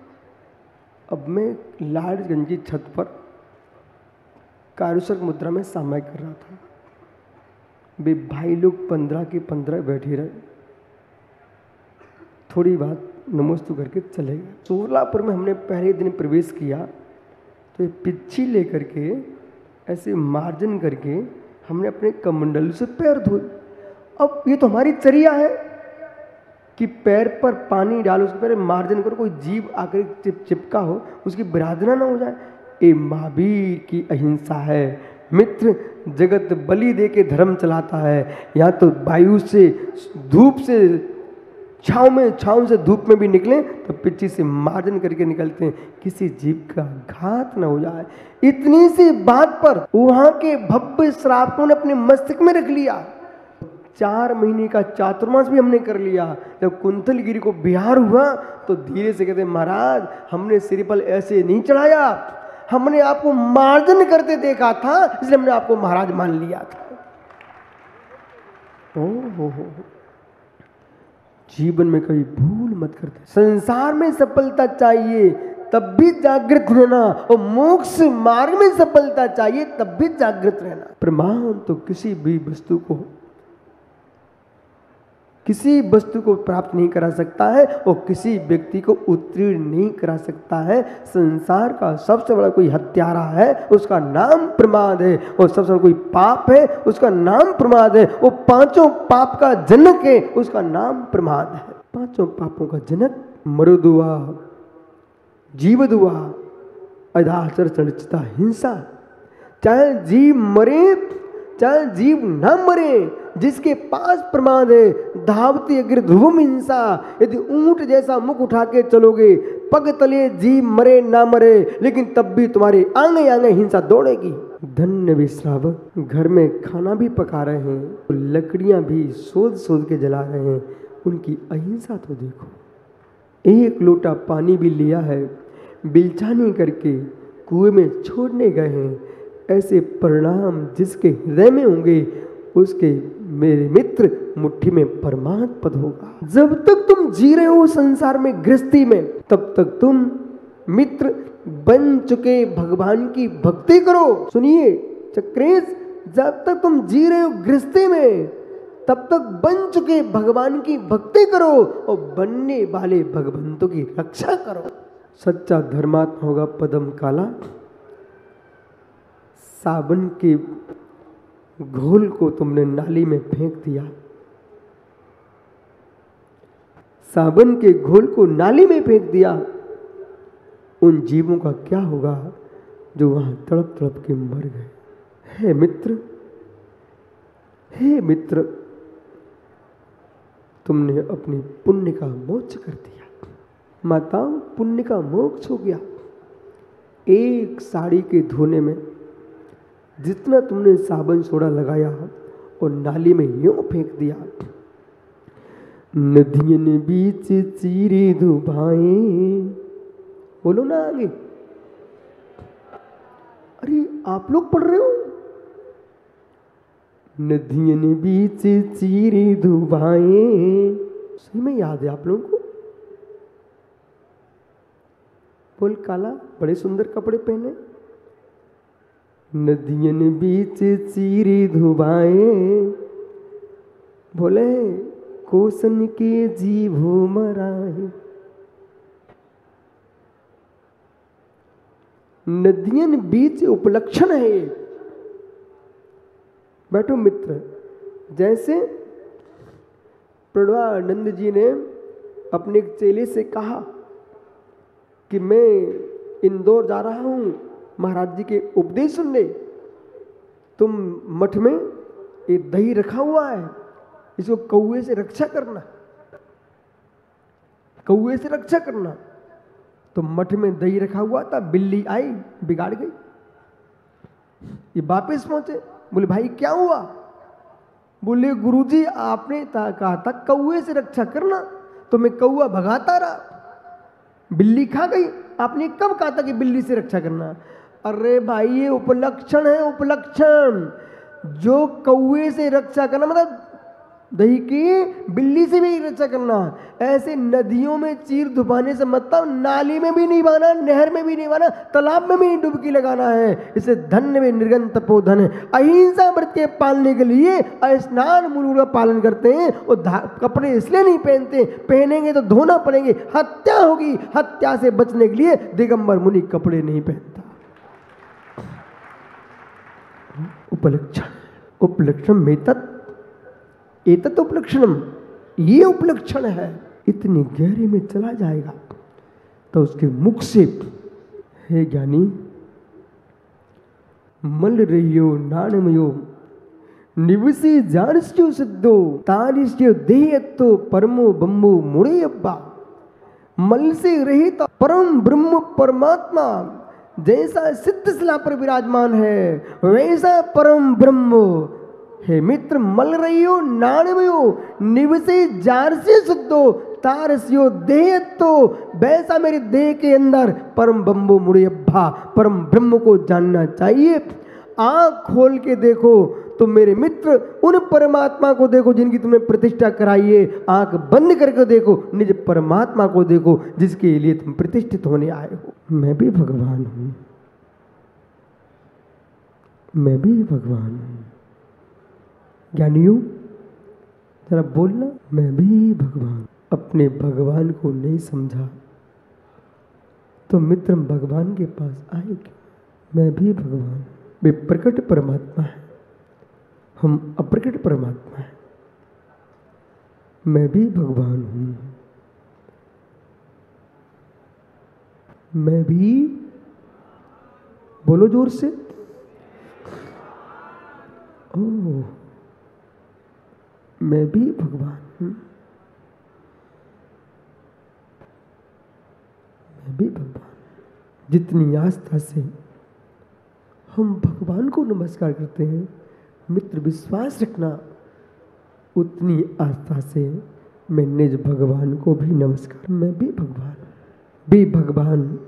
अब मैं लाडगंज की छत पर कारुसक मुद्रा में सामायिक कर रहा था, वे भाई लोग 15 के 15 बैठे रहे, थोड़ी बात नमोस्तु करके चले गए। सोलापुर में हमने पहले दिन प्रवेश किया तो ये पिच्छी लेकर के ऐसे मार्जन करके हमने अपने कमंडल से पैर धोए। अब ये तो हमारी चर्या है कि पैर पर पानी डालो, उसके पैर मार्जन करो, कोई जीव आकर चिपका हो उसकी विराधना ना हो जाए। ये महावीर की अहिंसा है। मित्र जगत बलि दे के धर्म चलाता है, यहाँ तो वायु से धूप से छाँव से धूप में भी निकले तो पिच्ची से मार्जन करके निकलते हैं, किसी जीव का घात न हो जाए। इतनी सी बात पर वहां के भव्य श्रापों ने अपने मस्तक में रख लिया। 4 महीने का चातुर्मास भी हमने कर लिया। जब कुंतलगिरी को बिहार हुआ तो धीरे से कहते महाराज हमने श्रीफल ऐसे नहीं चढ़ाया, हमने आपको मार्जन करते देखा था इसलिए हमने आपको महाराज मान लिया था। हो जीवन में कभी भूल मत करते। संसार में सफलता चाहिए तब भी जागृत रहना, और मोक्ष मार्ग में सफलता चाहिए तब भी जागृत रहना। प्रमाण तो किसी भी वस्तु को प्राप्त नहीं करा सकता है और किसी व्यक्ति को उत्तीर्ण नहीं करा सकता है। संसार का सबसे बड़ा कोई हत्यारा है, उसका नाम प्रमाद है, और सबसे बड़ा कोई पाप है, उसका नाम प्रमाद है। वो 5 पाप का जनक है, उसका नाम प्रमाद है। 5 पापों का जनक मरुदुआ, जीवदुआ, अधाचर चरिता हिंसा। चाहे जीव मरे चाहे जीव न मरे, जिसके पास प्रमाद है धावती अग्र ध्रुवम हिंसा। यदि ऊंट जैसा मुख उठा के चलोगे, पग तले जीव मरे ना मरे, लेकिन तब भी तुम्हारे आंगे आंगे हिंसा दौड़ेगी। धन्य विश्रावक घर में खाना भी पका रहे हैं, लकड़ियां भी सोच सोच के जला रहे हैं, उनकी अहिंसा तो देखो। 1 लोटा पानी भी लिया है, बिलचानी करके कुएं में छोड़ने गए हैं। ऐसे परिणाम जिसके हृदय में होंगे उसके मेरे मित्र मुट्ठी में परमात्म पद होगा। जब तक तुम जी रहे हो संसार में गृहस्थी में, तब तक तुम मित्र बन चुके भगवान की भक्ति करो। सुनिए चक्रेश, जब तक तुम जी रहे हो गृहस्थी में तब तक बन चुके भगवान की भक्ति करो और बनने वाले भगवंतों की रक्षा करो। सच्चा धर्मात्मा होगा पदम काला। साबुन के घोल को तुमने नाली में फेंक दिया, साबुन के घोल को नाली में फेंक दिया, उन जीवों का क्या होगा जो वहां तड़प तड़प के मर गए। हे मित्र, तुमने अपनी पुण्य का मोक्ष कर दिया। माताओं, पुण्य का मोक्ष हो गया। एक साड़ी के धोने में जितना तुमने साबुन सोडा लगाया और नाली में यूं फेंक दिया। नदियन बीच चीरे दुभाएं, बोलो ना आगे। अरे आप लोग पढ़ रहे हो? नदियन बीच चीरे धुबाएं। सही में याद है आप लोगों को? बोल काला, बड़े सुंदर कपड़े पहने। नदियन बीच चीरे धुबाएं, बोले कोसन के जीभो मराए। नदियन बीच उपलक्षण है ये। बैठो मित्र, जैसे प्रणवानंद जी ने अपने एक चेले से कहा कि मैं इंदौर जा रहा हूं महाराज जी के उपदेश सुनने, तुम मठ में ये दही रखा हुआ है, इसको कौए से रक्षा करना, कौए से रक्षा करना। तो मठ में दही रखा हुआ था, बिल्ली आई बिगाड़ गई। ये वापस पहुंचे, बोले भाई क्या हुआ? बोले गुरुजी आपने कहा था कौए से रक्षा करना, तो मैं कौआ भगाता रहा, बिल्ली खा गई। आपने कब कहा था कि बिल्ली से रक्षा करना? अरे भाई ये उपलक्षण है, उपलक्षण। जो कौए से रक्षा करना मतलब दही की बिल्ली से भी रक्षा करना। ऐसे नदियों में चीर धुपाने से मतलब नाली में भी नहीं बहाना, नहर में भी नहीं बहाना, तालाब में भी नहीं डुबकी लगाना है। इसे धन्य में निर्गन तपोधन है। अहिंसा व्रत के पालने के लिए स्नान मूल का पालन करते हैं। वो कपड़े इसलिए नहीं पहनते, पहनेंगे तो धोना पड़ेंगे, हत्या होगी। हत्या से बचने के लिए दिगंबर मुनि कपड़े नहीं पहनता। उपलक्षण, उपलक्षण में एतत् उपलक्षणम, ये उपलक्षण है। इतनी गहरे में चला जाएगा तो उसके मुख से, हे ज्ञानी, मल रहियो नाणमयो निवसी जारस्यो सिद्धो तारिस्यो देहत्तो परमो बम्बो मुड़े अब्बा। मल से रहित परम ब्रह्म परमात्मा जैसा सिद्ध शिला पर विराजमान है, वैसा परम ब्रह्म। हे मित्र, मल रहियो नाणमयो निवसे जार से शुद्धो तारस्यो देहत्तो, वैसा मेरे देह के अंदर परम बम्बो मुड़े अब्बा, परम ब्रह्म को जानना चाहिए। आंख खोल के देखो तो मेरे मित्र उन परमात्मा को देखो जिनकी तुमने प्रतिष्ठा कराई है। आंख बंद करके देखो, निज परमात्मा को देखो जिसके लिए तुम प्रतिष्ठित होने आए हो। मैं भी भगवान हूं, मैं भी भगवान हूं। ज्ञानियों जरा बोलना, मैं भी भगवान। अपने भगवान को नहीं समझा तो मित्र भगवान के पास आए क्यों? मैं भी भगवान, वे प्रकट परमात्मा है, हम अप्रकट परमात्मा है। मैं भी भगवान हूं, मैं भी, बोलो जोर से, ओह मैं भी भगवान हूं, मैं भी भगवान। जितनी आस्था से हम भगवान को नमस्कार करते हैं मित्र, विश्वास रखना, उतनी आस्था से मैं निज भगवान को भी नमस्कार। मैं भी भगवान, भी भगवान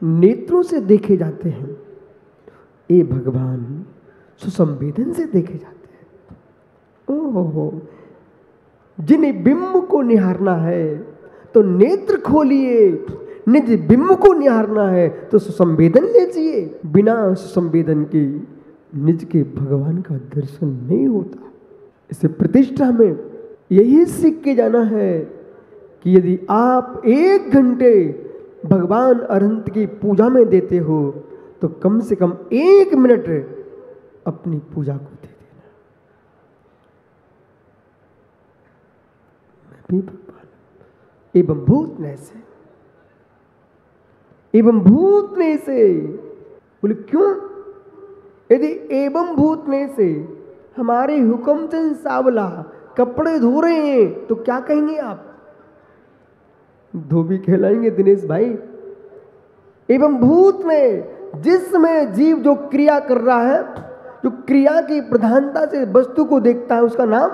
नेत्रों से देखे जाते हैं, ये भगवान सुसंवेदन से देखे जाते हैं। ओहो, जिन्हें बिंब को निहारना है तो नेत्र खोलिए, निज बिंब को निहारना है तो सुसंवेदन लीजिए। बिना सुसंवेदन के निज के भगवान का दर्शन नहीं होता। इसे प्रतिष्ठा में यही सीख के जाना है कि यदि आप 1 घंटे भगवान अनंत की पूजा में देते हो तो कम से कम 1 मिनट अपनी पूजा को दे देना। मैं भी भगवान एवं भूत नय से, एवं भूत नय से। बोले क्यों? यदि एवं भूत नय से हमारे हुक्मचंद सावला कपड़े धो रहे हैं तो क्या कहेंगे आप? धोबी कहलाएंगे दिनेश भाई। एवं भूत में जिसमें जीव जो क्रिया कर रहा है, जो क्रिया की प्रधानता से वस्तु को देखता है, उसका नाम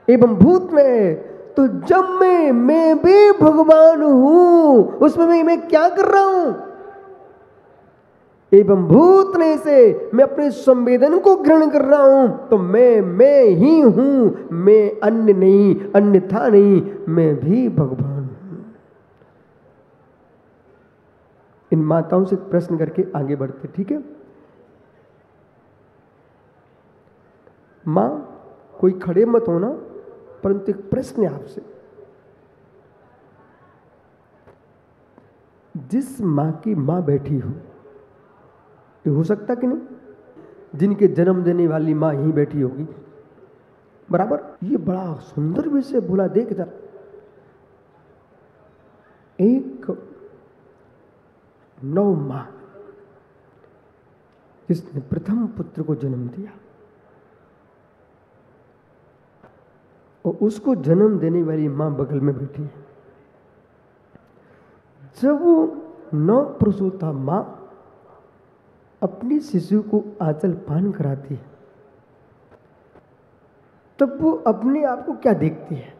एवं भूत में। तो जब मैं भी भगवान हूं, उसमें मैं क्या कर रहा हूं? एवं भूतने से मैं अपने संवेदन को ग्रहण कर रहा हूं, तो मैं ही हूं, मैं अन्य नहीं, अन्यथा नहीं, मैं भी भगवान हूं। इन माताओं से प्रश्न करके आगे बढ़ते, ठीक है। मां, कोई खड़े मत होना, परंतु एक प्रश्न है आपसे। जिस मां की मां बैठी हो, ये हो सकता कि नहीं, जिनके जन्म देने वाली मां यहीं बैठी होगी, बराबर। ये बड़ा सुंदर विषय बोला, देख जरा। एक नौ मां जिसने प्रथम पुत्र को जन्म दिया, और उसको जन्म देने वाली मां बगल में बैठी है। जब वो नौ प्रसूता मां अपनी शिशु को आंचल पान कराती है, तब वो अपने आप को क्या देखती है?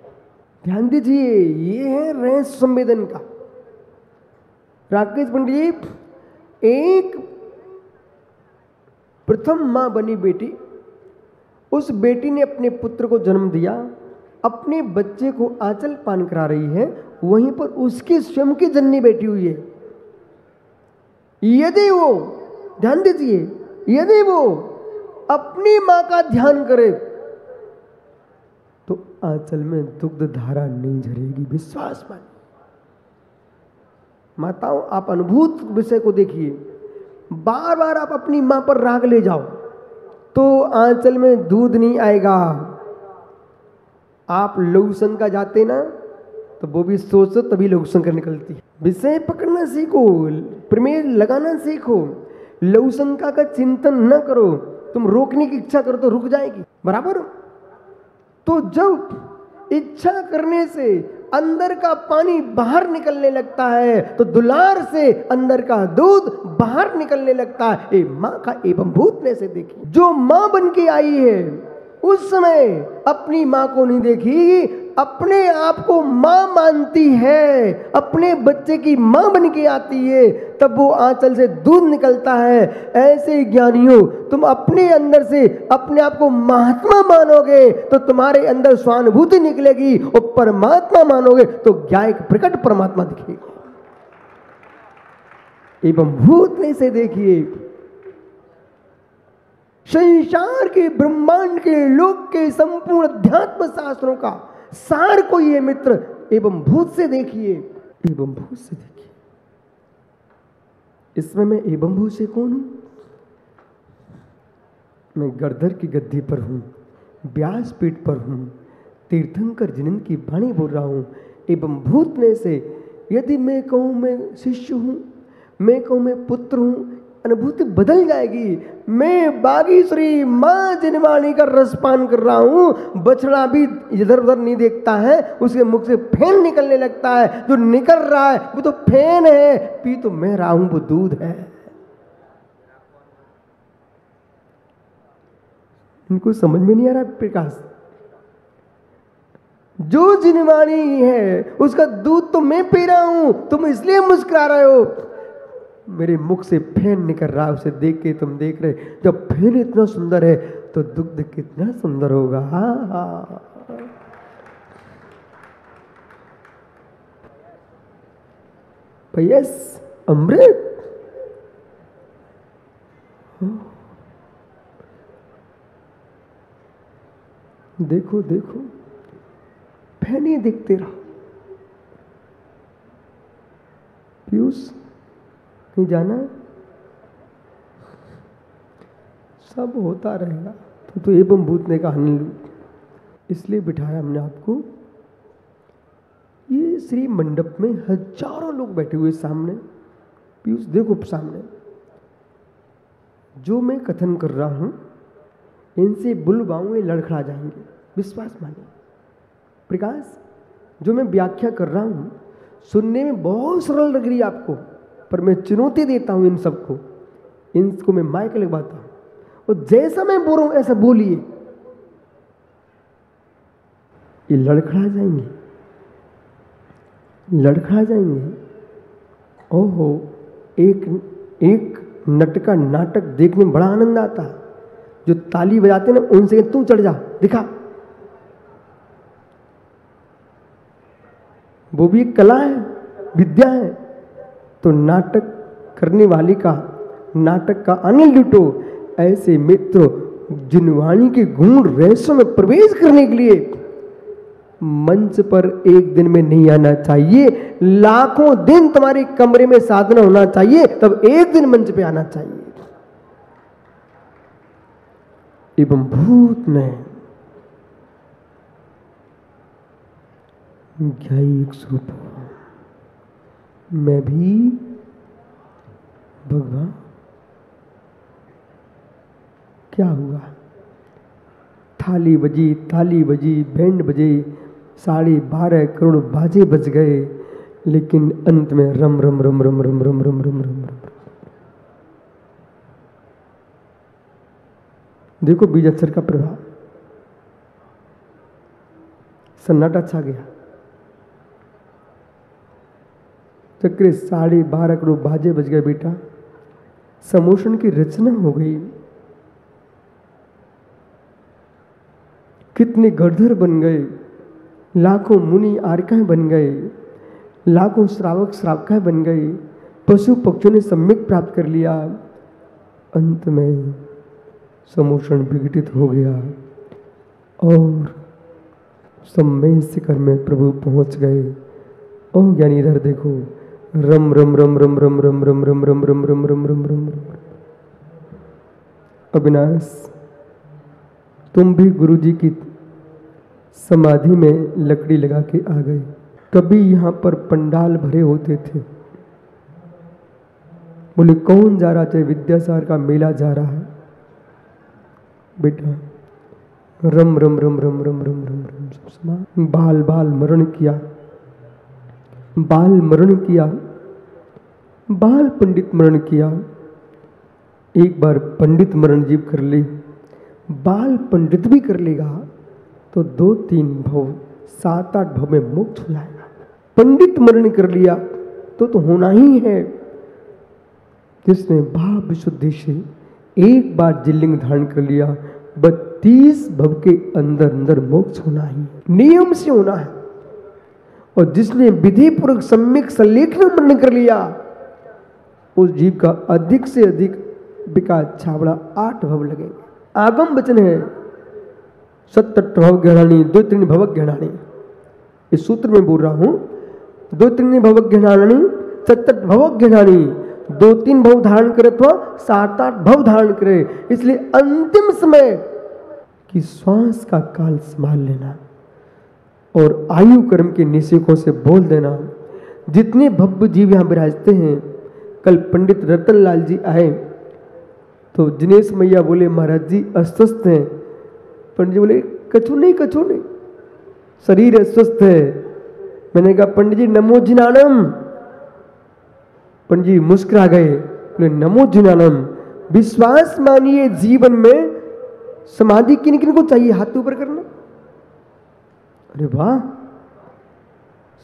ध्यान दीजिए, ये है रहस्य संवेदन का। राकेश पंडित, एक प्रथम मां बनी बेटी, उस बेटी ने अपने पुत्र को जन्म दिया, अपने बच्चे को आंचल पान करा रही है, वहीं पर उसकी स्वयं की जननी बैठी हुई है। यदि वो, ध्यान दीजिए, यदि वो अपनी मां का ध्यान करे तो आंचल में दुग्ध धारा नहीं झरेगी, विश्वास मानिए। माताओं, आप अनुभूत विषय को देखिए। बार बार आप अपनी मां पर राग ले जाओ तो आंचल में दूध नहीं आएगा। आप लघु शंका जाते ना, तो वो भी सोचो तभी लघु शंका निकलती है। विषय पकड़ना सीखो, प्रमेय लगाना सीखो, लघु शंका का चिंतन न करो। तुम रोकने की इच्छा करो तो रुक जाएगी, बराबर। तो जब इच्छा करने से अंदर का पानी बाहर निकलने लगता है, तो दुलार से अंदर का दूध बाहर निकलने लगता है। ए मां का एवं भूतने से देखिए, जो मां बन के आई है उस समय अपनी मां को नहीं देखी, अपने आप को मां मानती है, अपने बच्चे की मां बन के आती है, तब वो आंचल से दूध निकलता है। ऐसे ज्ञानियों, तुम अपने अंदर से अपने आप को महात्मा मानोगे तो तुम्हारे अंदर स्वानुभूति निकलेगी, और परमात्मा मानोगे तो क्या एक प्रकट परमात्मा दिखेगा। एवं भूतने से देखिए, संसार के, ब्रह्मांड के, लोक के संपूर्ण अध्यात्म शास्त्रों का सार को ये मित्र एवं भूत से देखिए, एवं भूत से देखिए। इसमें मैं एवं भूत से कौन हूं? मैं गरधर की गद्दी पर हूं, व्यासपीठ पर हूं, तीर्थंकर जिनन की वाणी बोल रहा हूं। एवं भूतने से यदि मैं कहूं मैं शिष्य हूं, मैं कहूं मैं पुत्र हूं, अनुभूति बदल जाएगी। मैं बागीश्वरी मां जिनवाणी का रसपान कर रहा हूं, बछड़ा भी इधर उधर नहीं देखता है, उसके मुख से फेन निकलने लगता है। जो निकल रहा है वो तो फेन है, पी तो मैं रहा हूं वो दूध है। इनको समझ में नहीं आ रहा प्रकाश। जो जिनवाणी है उसका दूध तो मैं पी रहा हूं, तुम इसलिए मुस्कुरा रहे हो। मेरे मुख से फेन निकल रहा है, उसे देख के तुम देख रहे। जब फेन इतना सुंदर है तो दुग्ध कितना सुंदर होगा। यस, अमृत। देखो देखो, फैन ही देखते रहो। पीयूष नहीं जाना, सब होता रहेगा। तो एवं भूत ने कहा इसलिए बिठाया हमने आपको। ये श्री मंडप में हजारों लोग बैठे हुए सामने। पीयूष देखो सामने, जो मैं कथन कर रहा हूं इनसे बुलवाऊं ये लड़खड़ा जाएंगे, विश्वास मानिए। प्रकाश, जो मैं व्याख्या कर रहा हूं सुनने में बहुत सरल लग रही है आपको, पर मैं चुनौती देता हूं इन सबको। इनको मैं माइक लगवाता हूं और जैसा मैं बोल रहा हूं ऐसा बोलिए, ये लड़खड़ा जाएंगे, लड़खड़ा जाएंगे। ओहो, एक नट का नाटक देखने में बड़ा आनंद आता है। जो ताली बजाते ना उनसे तू चढ़ जा, दिखा। वो भी एक कला है, विद्या है। तो नाटक करने वाले का नाटक का आनंद लुटो। ऐसे मित्र जिनवाणी के गुण रहस्यों में प्रवेश करने के लिए मंच पर एक दिन में नहीं आना चाहिए, लाखों दिन तुम्हारे कमरे में साधना होना चाहिए, तब एक दिन मंच पे आना चाहिए। एवं भूत ने ज्ञायिक स्वरूप, मैं भी भगवान। क्या हुआ? थाली बजी, बैंड बजे, 12.5 करोड़ बाजे बज गए, लेकिन अंत में रम रम रम रम रम रम रम रम रम रम। देखो बीजाक्षर का प्रभाव, सन्नाटा छा गया। चक्रे 12.5 करोड़ बाजे बज गए बेटा, समोषण की रचना हो गई। कितने गढ़धर बन गए, लाखों मुनि आर्काएं बन गए, लाखों श्रावक श्रावकाएं बन गए, पशु पक्षियों ने सम्यक प्राप्त कर लिया। अंत में समोषण विघटित हो गया और सम्मेय शिखर में प्रभु पहुंच गए। ओ ज्ञानी इधर देखो, रम रम रम रम रम रम रम रम रम रम रम रम रम रम रम। अविनाश, तुम भी गुरु जी की समाधि में लकड़ी लगा के आ गए। कभी यहाँ पर पंडाल भरे होते थे, बोले कौन जा रहा, चाहे विद्यासागर का मेला जा रहा है। बेटा रम रम रम रम रम रम रम रम, बाल बाल मरण किया, बाल मरण किया, बाल पंडित मरण किया। एक बार पंडित मरण जीव कर ले, बाल पंडित भी कर लेगा तो 2-3 भव 7-8 भव में मुक्त हो जाएगा। पंडित मरण कर लिया तो होना ही है। जिसने भाव विशुद्धि से एक बार जिल्लिंग धारण कर लिया, 32 भव के अंदर अंदर मोक्ष होना ही नियम से होना है। और जिसने विधि पूर्वक सम्यक सल्लेखन मरण कर लिया, उस जीव का अधिक से अधिक विकास छावड़ा 8 भव लगेंगे। आगम वचन है, 27 भव गहनानी 2-3 भव गहनानी। इस सूत्र में बोल रहा हूं, 2-3 भव गहनानी 27 भव गहनानी। 2-3 भव धारण करे तो 7-8 भव धारण करे। इसलिए अंतिम समय की श्वास का काल संभाल लेना और आयु कर्म के निषेकों से बोल देना। जितने भव्य जीव यहां विराजते हैं, कल पंडित रतनलाल जी आए तो दिनेश मैया बोले महाराज जी अस्वस्थ हैं। पंडित जी बोले कछु नहीं, शरीर अस्वस्थ है। मैंने कहा पंडित जी नमो जिनानम। पंडित जी मुस्कुरा गए, बोले नमो जिनानम। विश्वास मानिए, जीवन में समाधि किन किन को चाहिए, हाथ ऊपर करना। अरे वाह,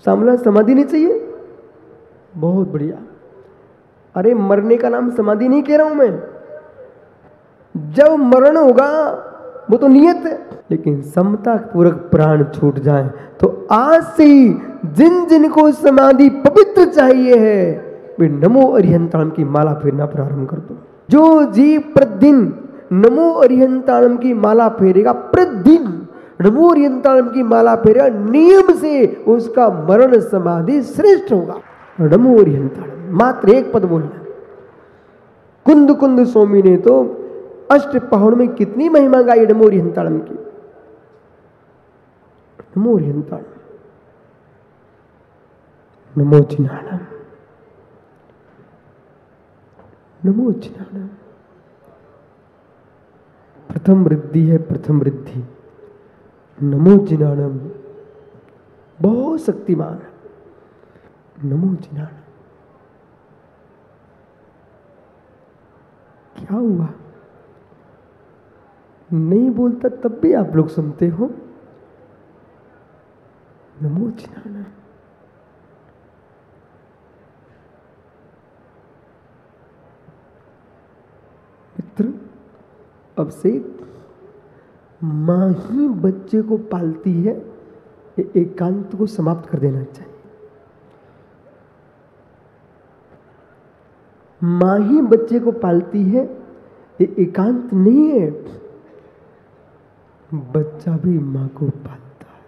सामला समाधि नहीं चाहिए, बहुत बढ़िया। अरे मरने का नाम समाधि नहीं कह रहा हूं मैं, जब मरण होगा वो तो नियत है। लेकिन समता पूर्वक प्राण छूट जाए तो आज से ही जिन जिन को समाधि पवित्र चाहिए है, वे नमो अरिहंताणम की माला फेरना प्रारंभ कर दो। जो जीव प्रतिदिन नमो अरिहंताणम की माला फेरेगा, प्रतिदिन नमो अरिहंताणम की माला फेरेगा, नियम से उसका मरण समाधि श्रेष्ठ होगा। नमो अरिहंताणम मात्र एक पद बोलना। कुंद कुंद स्वामी ने तो अष्ट पहाड़ में कितनी महिमा गाई नमो अरिहंताणम की। नमो अरिहंताणम, नमो जिनाणम, नमो जिनाणम। प्रथम वृद्धि है, प्रथम वृद्धि। नमो जिनाणम बहुत शक्तिमान है। नमो जिनाणम। क्या हुआ? नहीं बोलता तब भी आप लोग सुनते हो। नमो जिनाणम। पुत्र अभिषेक, माँ ही बच्चे को पालती है, ये एकांत को समाप्त कर देना चाहिए। माँ ही बच्चे को पालती है, ये एकांत नहीं है। बच्चा भी माँ को पालता है।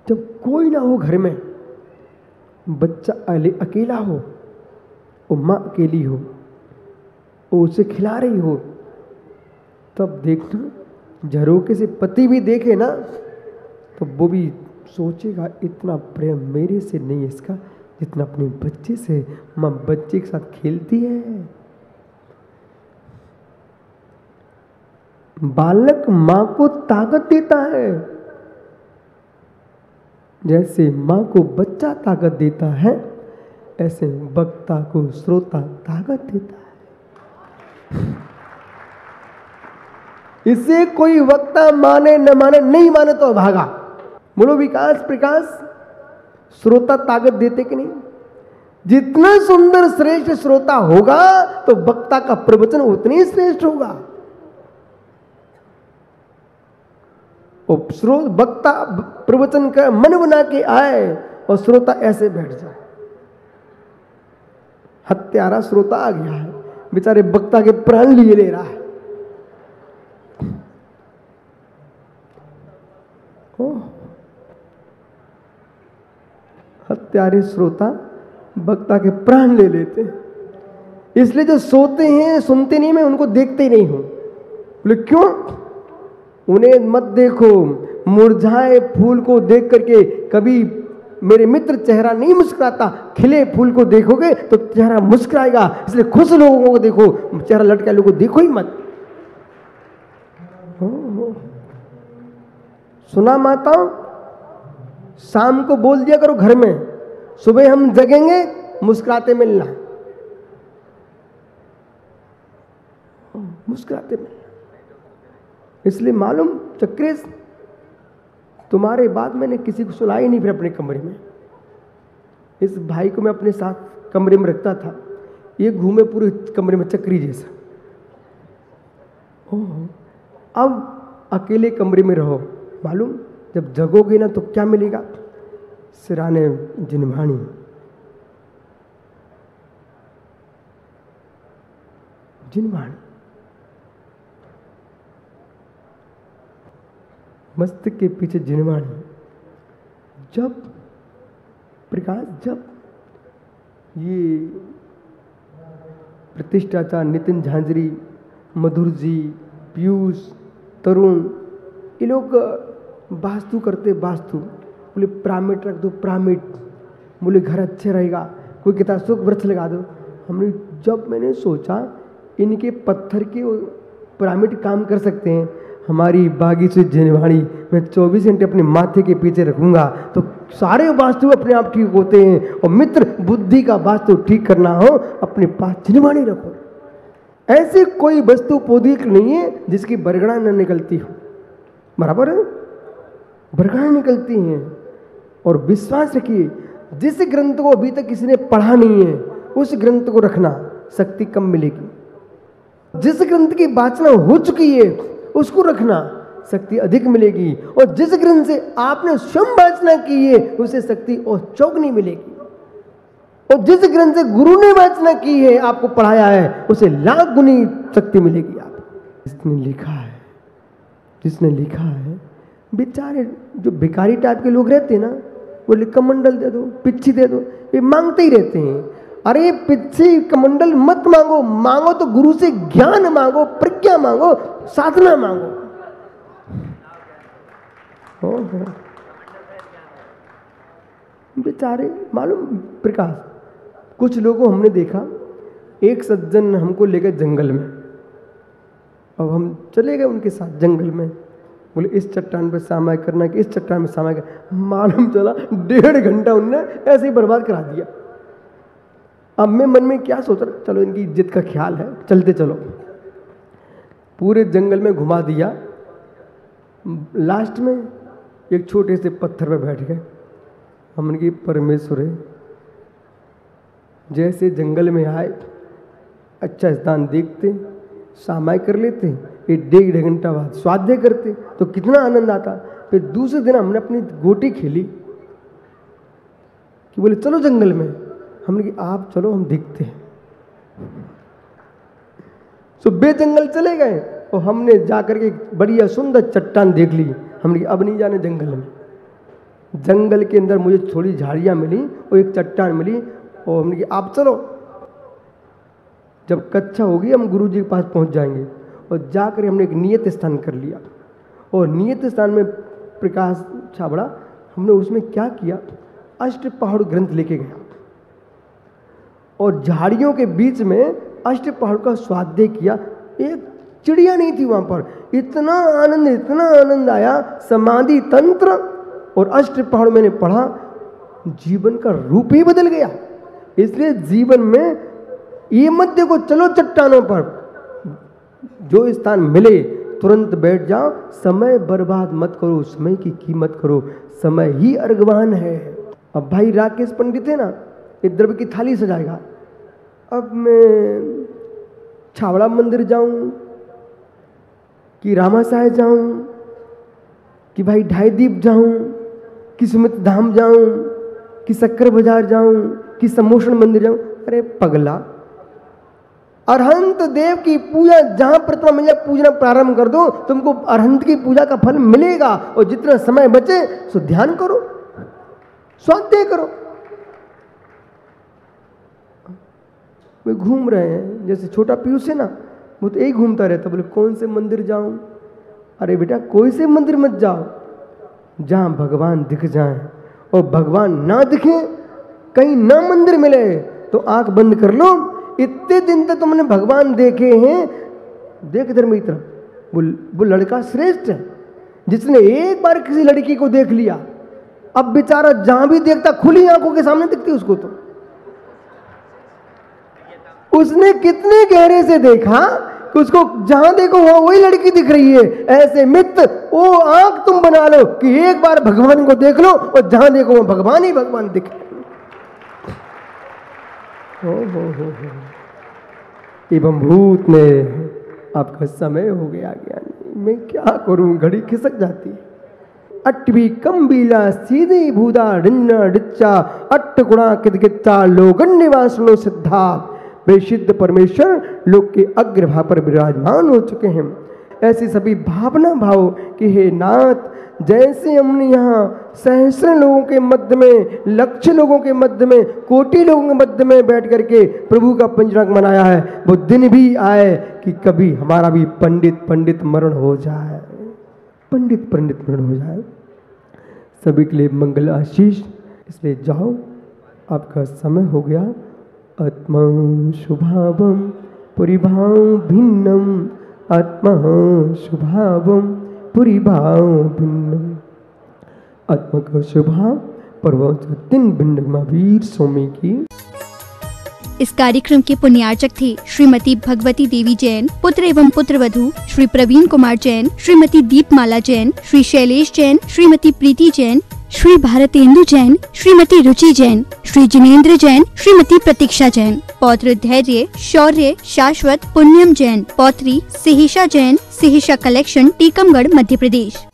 जब कोई ना हो घर में, बच्चा अकेला हो और माँ अकेली हो, वो उसे खिला रही हो, तब देखना झरोके से पति भी देखे ना तो वो भी सोचेगा इतना प्रेम मेरे से नहीं है इसका जितना अपने बच्चे से। माँ बच्चे के साथ खेलती है। बालक माँ को ताकत देता है, जैसे माँ को बच्चा ताकत देता है, ऐसे वक्ता को श्रोता ताकत देता है। इसे कोई वक्ता माने न माने, नहीं माने तो भागा। बोलो विकास प्रकाश, श्रोता ताकत देते कि नहीं? जितना सुंदर श्रेष्ठ श्रोता होगा तो वक्ता का प्रवचन उतनी ही श्रेष्ठ होगा। और वक्ता प्रवचन का मन बना के आए और श्रोता ऐसे बैठ जाए। हत्यारा श्रोता आ गया है, बेचारे वक्ता के प्राण लिए ले रहा है। हत्यारे श्रोता वक्ता के प्राण ले लेते हैं। इसलिए जो सोते हैं सुनते नहीं, मैं उनको देखते ही नहीं हूं। बोले क्यों? उन्हें मत देखो। मुरझाए फूल को देख करके कभी मेरे मित्र चेहरा नहीं मुस्कुराता, खिले फूल को देखोगे तो चेहरा मुस्कुराएगा। इसलिए खुश लोगों को देखो, चेहरा लटका लोगों को देखो ही मत। सुना माताओं, शाम को बोल दिया करो घर में, सुबह हम जगेंगे मुस्कुराते मिलना, मुस्कुराते मिलना। इसलिए मालूम चक्रेश, तुम्हारे बाद मैंने किसी को सुना ही नहीं फिर अपने कमरे में। इस भाई को मैं अपने साथ कमरे में रखता था, ये घूमे पूरे कमरे में चक्री जैसा। अब अकेले कमरे में रहो, मालूम जब जगोगे ना तो क्या मिलेगा? सिराने जिनवाणी, जिनवाणी, मस्तक के पीछे जिनवाणी। जब प्रकाश, जब ये प्रतिष्ठाचार, नितिन झांझरी, मधुर जी, पीयूष, तरुण, ये लोग वास्तु करते, वास्तु बोले प्रामिट रख दो, प्रामिट बोले घर अच्छे रहेगा, कोई कहता है सुख वृक्ष लगा दो। हमने जब मैंने सोचा इनके पत्थर के पिरामिड काम कर सकते हैं, हमारी बागी से जिनवाणी मैं 24 घंटे अपने माथे के पीछे रखूंगा तो सारे वास्तु अपने आप ठीक होते हैं। और मित्र बुद्धि का वास्तु ठीक करना हो अपने पास जिनवाणी रखो। ऐसी कोई वस्तु पौधिक नहीं है जिसकी बरगड़ा न निकलती हो, बराबर है? बरगड़ा निकलती हैं। और विश्वास रखिए, जिस ग्रंथ को अभी तक किसी ने पढ़ा नहीं है उस ग्रंथ को रखना, शक्ति कम मिलेगी। जिस ग्रंथ की वाचना हो चुकी है उसको रखना, शक्ति अधिक मिलेगी। और जिस ग्रंथ से आपने स्वयं वाचना की है उसे शक्ति और चौगुनी मिलेगी। और जिस ग्रंथ से गुरु ने वाचना की है, आपको पढ़ाया है, उसे लाख गुनी शक्ति मिलेगी। आप जिसने लिखा है, जिसने लिखा है, बेचारे जो भिखारी टाइप के लोग रहते हैं ना, बोले कमंडल दे दो, पिच्छी दे दो, ये मांगते ही रहते हैं। अरे पिच्छी कमंडल मत मांगो, मांगो तो गुरु से ज्ञान मांगो, प्रज्ञा मांगो, साधना मांगो। बेचारे मालूम प्रकाश, कुछ लोगों हमने देखा, एक सज्जन हमको ले गए जंगल में। अब हम चले गए उनके साथ जंगल में, बोले इस चट्टान पे सामाय करना कि इस चट्टान में सामाय करना। मालूम चला 1.5 घंटा उनने ऐसे ही बर्बाद करा दिया। अब मैं मन में क्या सोच रहा, चलो इनकी इज्जत का ख्याल है, चलते चलो। पूरे जंगल में घुमा दिया, लास्ट में एक छोटे से पत्थर पे बैठ गए। हमने की परमेश्वर है, जैसे जंगल में आए, अच्छा स्थान देखते, सामाय कर लेते, एक 1.5 घंटा बाद स्वाध्याय करते तो कितना आनंद आता। फिर दूसरे दिन हमने अपनी गोटी खेली कि बोले चलो जंगल में, हमने कि आप चलो हम देखते हैं। तो बे जंगल चले गए और हमने जाकर के बढ़िया सुंदर चट्टान देख ली। हमने अब नहीं जाने जंगल में। जंगल के अंदर मुझे थोड़ी झाड़ियाँ मिली और एक चट्टान मिली और हमने कि आप चलो, जब कक्षा होगी हम गुरु जी के पास पहुंच जाएंगे। और जाकर हमने एक नियत स्थान कर लिया और नियत स्थान में प्रकाश छाबड़ा, हमने उसमें क्या किया, अष्टपहाड़ ग्रंथ लेके गया और झाड़ियों के बीच में अष्टपहाड़ का स्वाध्याय किया। एक चिड़िया नहीं थी वहां पर, इतना आनंद आया। समाधि तंत्र और अष्टपहाड़ मैंने पढ़ा, जीवन का रूप ही बदल गया। इसलिए जीवन में ये मत देखो चलो चट्टानों पर, जो स्थान मिले तुरंत बैठ जाओ, समय बर्बाद मत करो, समय की कीमत करो, समय ही अर्गवान है। अब भाई राकेश पंडित है ना, ये द्रव्य की थाली सजाएगा। अब मैं छावड़ा मंदिर जाऊं कि रामासाय जाऊं कि भाई ढाई दीप जाऊं कि सुमित धाम जाऊं कि शक्कर बाजार जाऊं कि समोषण मंदिर जाऊं। अरे पगला, अरहंत देव की पूजा जहां प्रतिमा मिले पूजना प्रारंभ कर दो, तुमको अरहंत की पूजा का फल मिलेगा। और जितना समय बचे सो ध्यान करो, स्वाध्याय करो। वे घूम रहे हैं, जैसे छोटा पीयूष है ना, वो तो एक घूमता रहता, बोले कौन से मंदिर जाऊं। अरे बेटा कोई से मंदिर मत जाओ, जहां भगवान दिख जाए, और भगवान ना दिखे, कहीं ना मंदिर मिले तो आंख बंद कर लो। इतने दिन तक तुमने भगवान देखे हैं, देख इधर मेरी तरफ, वो लड़का श्रेष्ठ है जिसने एक बार किसी लड़की को देख लिया। अब बेचारा जहां भी देखता खुली आंखों के सामने दिखती उसको। तो उसने कितने गहरे से देखा कि उसको जहां देखो वही लड़की दिख रही है। ऐसे मित्र वो आंख तुम बना लो कि एक बार भगवान को देख लो और जहां देखो वो भगवान ही भगवान दिखे। हो एवं भूत ने आपका समय हो गया ज्ञानी, मैं क्या करूं, घड़ी खिसक जाती। अट्टवी कंबीला सीधे भूदा रंजना डिच्चा अट्ट गुणा किदकिच्चा लोगन निवासनो सिद्धा। वे सिद्ध परमेश्वर लोक के अग्रभाग पर विराजमान हो चुके हैं। ऐसी सभी भावना भाव कि हे नाथ, जैसे हमने यहाँ सहस्र लोगों के मध्य में, लक्ष लोगों के मध्य में, कोटि लोगों के मध्य में बैठ करके प्रभु का पंचरंग मनाया है, वो दिन भी आए कि कभी हमारा भी पंडित मरण हो जाए, पंडित मरण हो जाए। सभी के लिए मंगल आशीष। इसलिए जाओ, आपका समय हो गया। आत्मा शुभावम पुरीभाव भिन्नम, आत्मा शुभावम पुरीभाव भिन्नम। आत्मा का शुभाव पर्वत 3 भिन्न वीर स्वामी की। इस कार्यक्रम के पुण्यार्चक थे श्रीमती भगवती देवी जैन, पुत्र एवं पुत्रवधू श्री प्रवीण कुमार जैन, श्रीमती दीपमाला जैन, श्री शैलेश जैन, श्रीमती प्रीति जैन, श्री भारतेंदु जैन, श्रीमती रुचि जैन, श्री जिनेन्द्र जैन, श्रीमती प्रतीक्षा जैन। पौत्र धैर्य शौर्य शाश्वत पुण्यम जैन। पौत्री सिहिषा जैन, सिहिषा कलेक्शन, टीकमगढ़, मध्य प्रदेश।